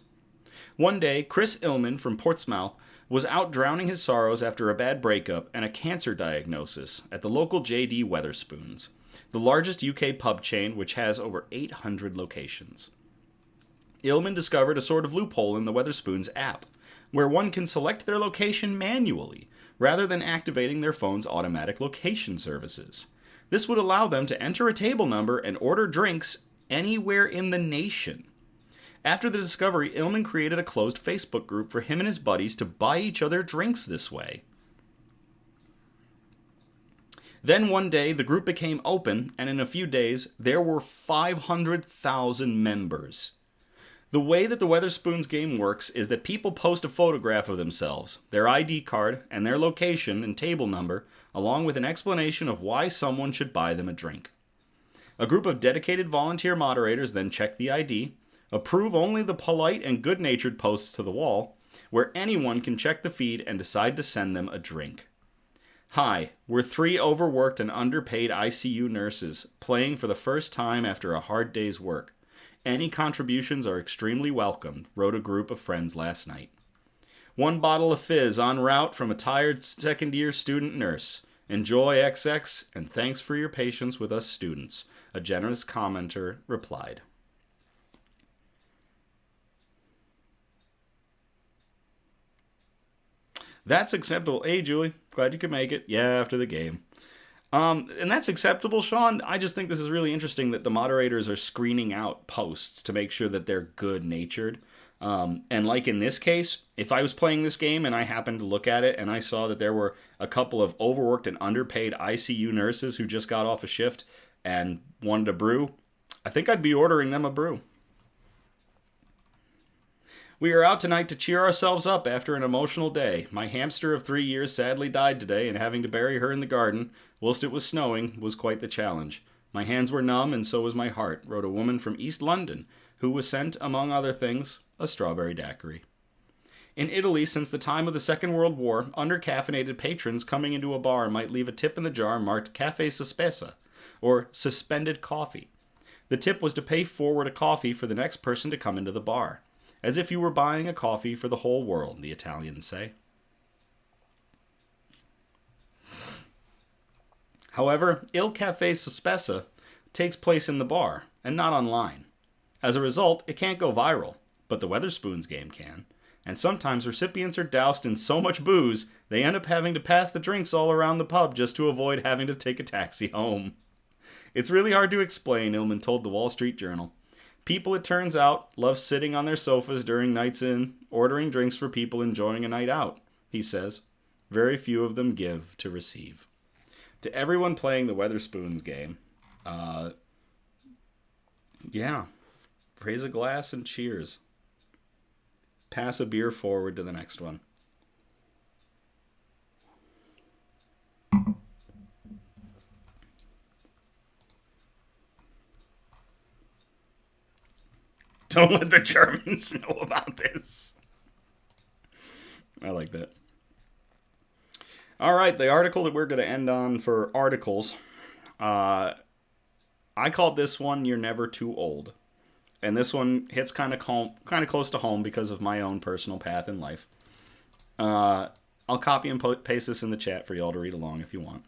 One day, Chris Illman from Portsmouth was out drowning his sorrows after a bad breakup and a cancer diagnosis at the local J.D. Weatherspoons, the largest UK pub chain which has over 800 locations. Illman discovered a sort of loophole in the Weatherspoons app, where one can select their location manually, rather than activating their phone's automatic location services. This would allow them to enter a table number and order drinks anywhere in the nation. After the discovery, Illman created a closed Facebook group for him and his buddies to buy each other drinks this way. Then one day, the group became open, and in a few days, there were 500,000 members. The way that the Weatherspoons game works is that people post a photograph of themselves, their ID card, and their location and table number, along with an explanation of why someone should buy them a drink. A group of dedicated volunteer moderators then check the ID, approve only the polite and good-natured posts to the wall, where anyone can check the feed and decide to send them a drink. Hi, we're 3 overworked and underpaid ICU nurses, playing for the first time after a hard day's work. Any contributions are extremely welcome, wrote a group of friends last night. 1 bottle of fizz en route from a tired second-year student nurse. Enjoy XX, and thanks for your patience with us students, a generous commenter replied. That's acceptable. Hey, Julie, glad you could make it. Yeah, after the game. And that's acceptable, Sean. I just think this is really interesting that the moderators are screening out posts to make sure that they're good-natured. And like in this case, if I was playing this game and I happened to look at it and I saw that there were a couple of overworked and underpaid ICU nurses who just got off a shift and wanted a brew, I think I'd be ordering them a brew. We are out tonight to cheer ourselves up after an emotional day. My hamster of 3 years sadly died today, and having to bury her in the garden, whilst it was snowing, was quite the challenge. My hands were numb, and so was my heart, wrote a woman from East London, who was sent, among other things, a strawberry daiquiri. In Italy, since the time of the Second World War, under-caffeinated patrons coming into a bar might leave a tip in the jar marked Cafe Sospesa, or suspended coffee. The tip was to pay forward a coffee for the next person to come into the bar. As if you were buying a coffee for the whole world, the Italians say. However, Il Caffè Sospesa takes place in the bar, and not online. As a result, it can't go viral, but the Weatherspoons game can. And sometimes recipients are doused in so much booze, they end up having to pass the drinks all around the pub just to avoid having to take a taxi home. It's really hard to explain, Illman told the Wall Street Journal. People, it turns out, love sitting on their sofas during nights in, ordering drinks for people enjoying a night out, he says. Very few of them give to receive. To everyone playing the Weatherspoons game, yeah, raise a glass and cheers. Pass a beer forward to the next one. Don't let the Germans know about this. I like that. All right, the article that we're going to end on for articles, I called this one "You're Never Too Old," and this one hits kind of close to home because of my own personal path in life. I'll copy and paste this in the chat for y'all to read along if you want.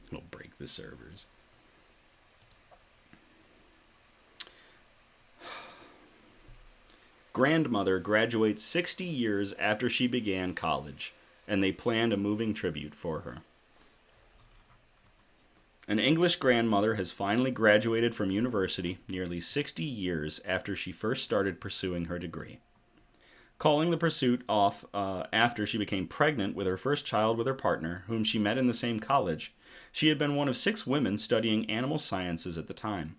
It'll break the servers. Grandmother graduates 60 years after she began college, and they planned a moving tribute for her. An English grandmother has finally graduated from university nearly 60 years after she first started pursuing her degree. calling the pursuit off after she became pregnant with her first child with her partner, whom she met in the same college. She had been one of 6 women studying animal sciences at the time.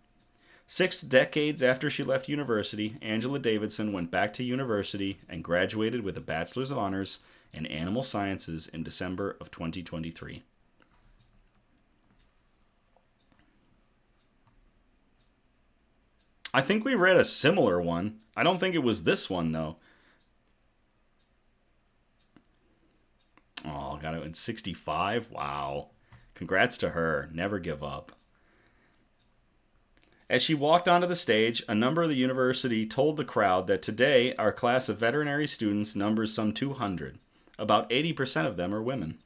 6 decades after she left university, Angela Davidson went back to university and graduated with a Bachelor's of Honors in Animal Sciences in December of 2023. I think we read a similar one. I don't think it was this one, though. Oh, got it in 65? Wow. Congrats to her. Never give up. As she walked onto the stage, a number of the university told the crowd that today our class of veterinary students numbers some 200. About 80% of them are women.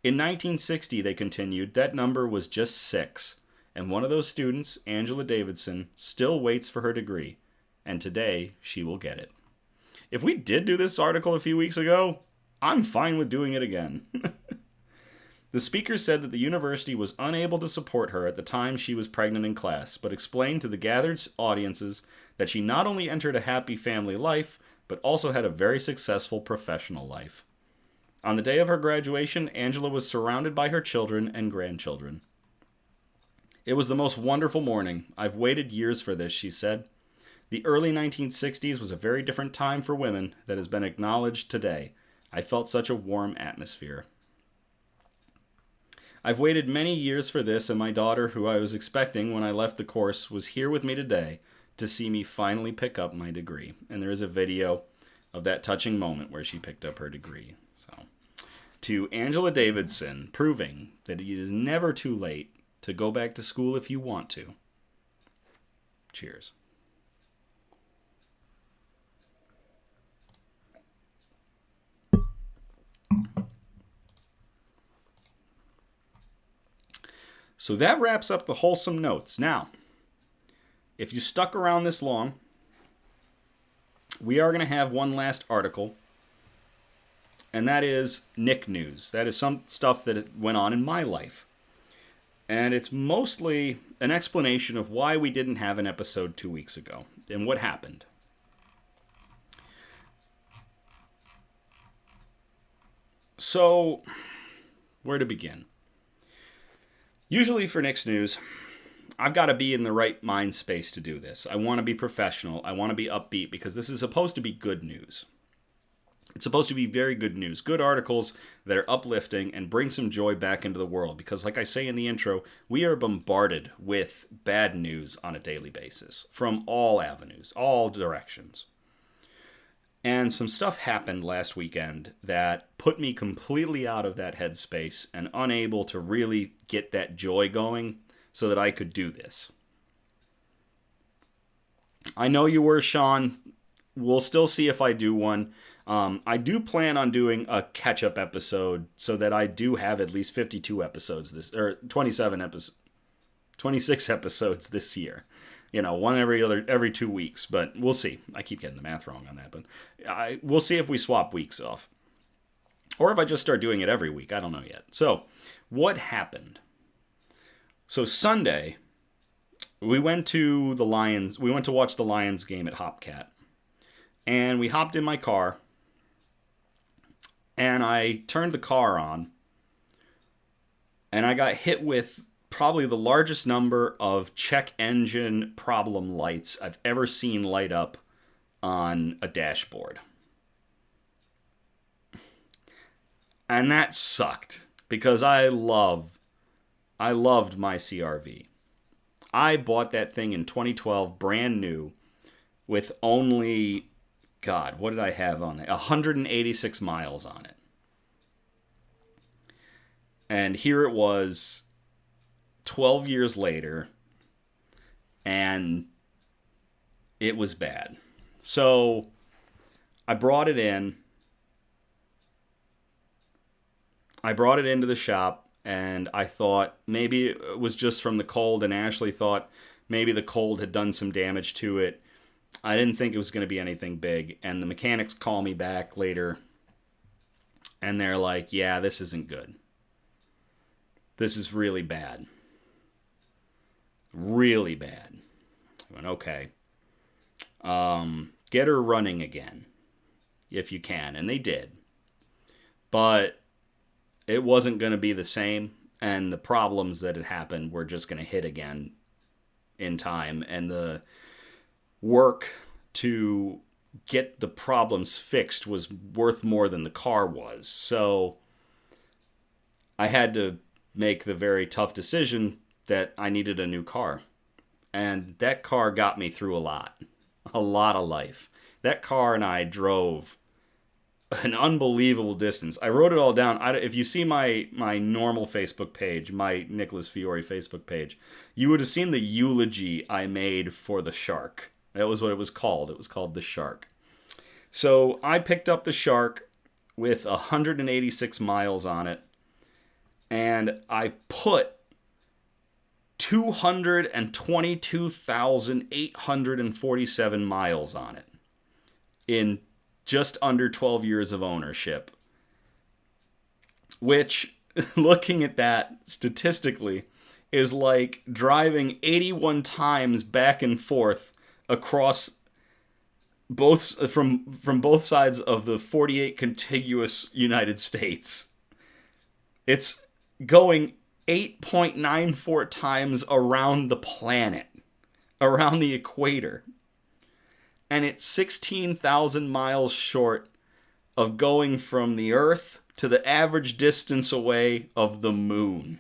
In 1960, they continued, that number was just 6. And one of those students, Angela Davidson, still waits for her degree. And today, she will get it. If we did do this article a few weeks ago, I'm fine with doing it again. The speaker said that the university was unable to support her at the time she was pregnant in class, but explained to the gathered audiences that she not only entered a happy family life, but also had a very successful professional life. On the day of her graduation, Angela was surrounded by her children and grandchildren. It was the most wonderful morning. I've waited years for this, she said. The early 1960s was a very different time for women that has been acknowledged today. I felt such a warm atmosphere. I've waited many years for this, and my daughter, who I was expecting when I left the course, was here with me today to see me finally pick up my degree. And there is a video of that touching moment where she picked up her degree. So, to Angela Davidson, proving that it is never too late to go back to school if you want to. Cheers. So that wraps up the wholesome notes. Now, if you stuck around this long, we are going to have one last article, and that is Nick news. That is some stuff that went on in my life. And it's mostly an explanation of why we didn't have an episode 2 weeks ago and what happened. So, where to begin? Usually for Nick's News, I've got to be in the right mind space to do this. I want to be professional. I want to be upbeat because this is supposed to be good news. It's supposed to be very good news. Good articles that are uplifting and bring some joy back into the world. Because like I say in the intro, we are bombarded with bad news on a daily basis from all avenues, all directions. And some stuff happened last weekend that put me completely out of that headspace and unable to really get that joy going so that I could do this. I know you were, Sean. We'll still see if I do one. I do plan on doing a catch-up episode so that I do have at least 52 episodes or 26 episodes this year. You know, one every 2 weeks, but we'll see. I keep getting the math wrong on that, but we'll see if we swap weeks off. Or if I just start doing it every week. I don't know yet. So, what happened? So, Sunday, we went to watch the Lions game at Hopcat. And we hopped in my car, and I turned the car on, and I got hit with probably the largest number of check engine problem lights I've ever seen light up on a dashboard. And that sucked because I loved my CRV. I bought that thing in 2012 brand new with only, God, what did I have on it? 186 miles on it. And here it was 12 years later, and it was bad. So I brought it in. I brought it into the shop, and I thought maybe it was just from the cold, and Ashley thought maybe the cold had done some damage to it. I didn't think it was going to be anything big, and the mechanics call me back later, and they're like, yeah, this isn't good. This is really bad. Really bad. I went, okay. Get her running again. if you can. And they did. But it wasn't going to be the same. And the problems that had happened were just going to hit again in time. And the work to get the problems fixed was worth more than the car was. So I had to make the very tough decision that I needed a new car. And that car got me through a lot of life. That car and I drove an unbelievable distance. I wrote it all down. If you see my normal Facebook page, my Nicholas Fiore Facebook page, you would have seen the eulogy I made for the Shark. That was what it was called. It was called the Shark. So I picked up the Shark with 186 miles on it, and I put 222,847 miles on it in just under 12 years of ownership. Which, looking at that statistically, is like driving 81 times back and forth across from both sides of the 48 contiguous United States. It's going 8.94 times around the planet, around the equator. And it's 16,000 miles short of going from the Earth to the average distance away of the moon.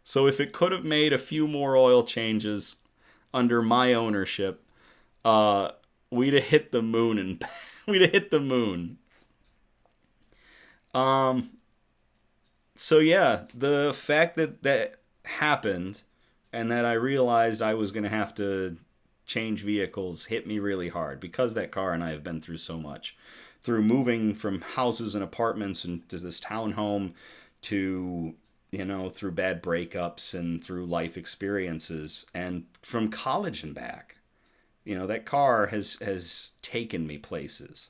So if it could have made a few more oil changes under my ownership, we'd have hit the moon and we'd have hit the moon. So yeah, the fact that that happened and that I realized I was going to have to change vehicles hit me really hard, because that car and I have been through so much. Through moving from houses and apartments and to this townhome, to, through bad breakups and through life experiences, and from college and back. That car has taken me places,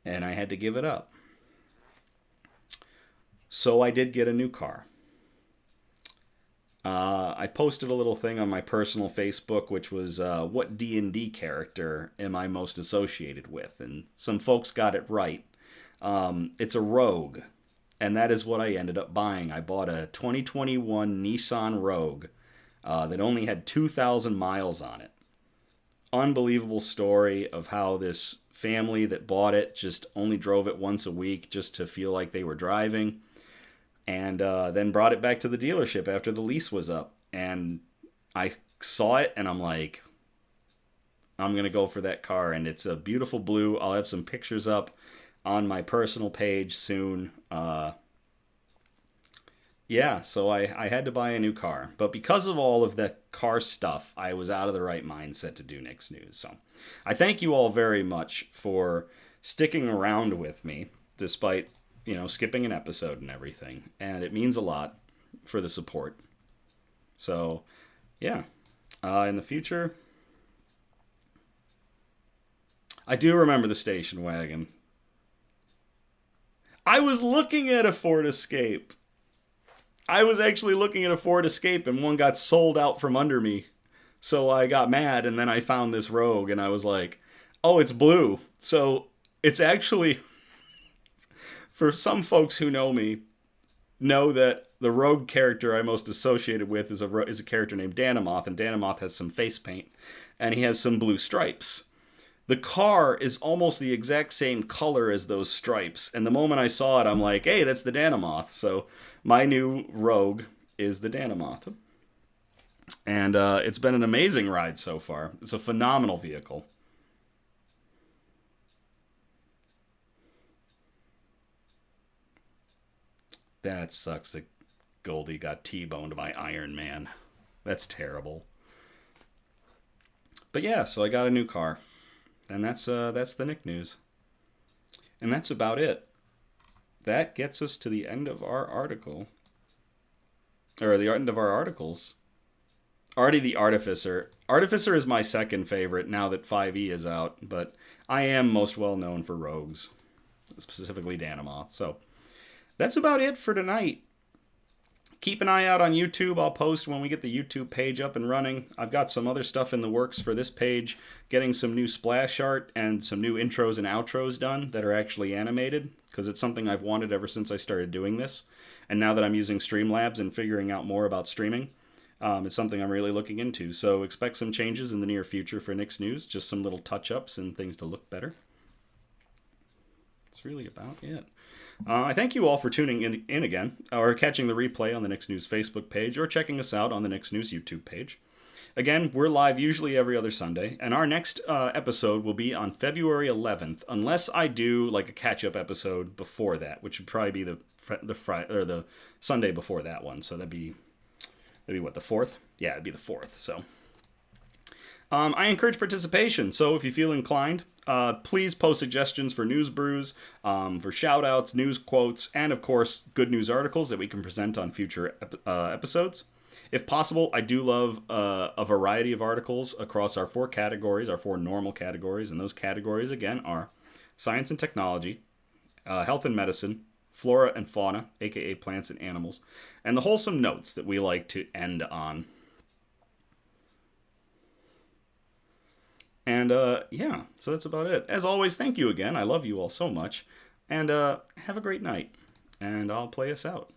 and I had to give it up. So I did get a new car. I posted a little thing on my personal Facebook, which was, what D&D character am I most associated with? And some folks got it right. It's a Rogue, and that is what I ended up buying. I bought a 2021 Nissan Rogue that only had 2,000 miles on it. Unbelievable story of how this family that bought it just only drove it once a week just to feel like they were driving. And then brought it back to the dealership after the lease was up. And I saw it, and I'm like, I'm going to go for that car. And it's a beautiful blue. I'll have some pictures up on my personal page soon. So I had to buy a new car. But because of all of the car stuff, I was out of the right mindset to do Nick's News. So I thank you all very much for sticking around with me, despite skipping an episode and everything. And it means a lot for the support. So, yeah. In the future, I do remember the station wagon. I was looking at a Ford Escape. I was actually looking at a Ford Escape, and one got sold out from under me. So I got mad, and then I found this Rogue, and I was like, oh, it's blue. So it's actually... For some folks who know me, know that the Rogue character I'm most associated with is a character named Danamoth, and Danamoth has some face paint, and he has some blue stripes. The car is almost the exact same color as those stripes, and the moment I saw it, I'm like, hey, that's the Danamoth. So my new Rogue is the Danamoth. And it's been an amazing ride so far. It's a phenomenal vehicle. That sucks that Goldie got T-boned by Iron Man. That's terrible. But yeah, so I got a new car. And that's the Nick News. And that's about it. That gets us to the end of our article. Or the end of our articles. Artie the Artificer. Artificer is my second favorite now that 5e is out. But I am most well known for Rogues. Specifically Danamoth. So... that's about it for tonight. Keep an eye out on YouTube. I'll post when we get the YouTube page up and running. I've got some other stuff in the works for this page, getting some new splash art and some new intros and outros done that are actually animated, because it's something I've wanted ever since I started doing this. And now that I'm using Streamlabs and figuring out more about streaming, it's something I'm really looking into. So expect some changes in the near future for Nick's News, just some little touch-ups and things to look better. That's really about it. I thank you all for tuning in again, or catching the replay on the Nick's News Facebook page, or checking us out on the Nick's News YouTube page. Again, we're live usually every other Sunday, and our next episode will be on February 11th, unless I do like a catch-up episode before that, which would probably be the Friday or the Sunday before that one. So that'd be what, the 4th? Yeah, it'd be the 4th. So I encourage participation. So if you feel inclined, please post suggestions for news brews, for shout outs, news quotes, and of course, good news articles that we can present on future episodes. If possible, I do love a variety of articles across our 4 categories, our 4 normal categories. And those categories, again, are science and technology, health and medicine, flora and fauna, aka plants and animals, and the wholesome notes that we like to end on. And yeah, so that's about it. As always, thank you again. I love you all so much. And have a great night. And I'll play us out.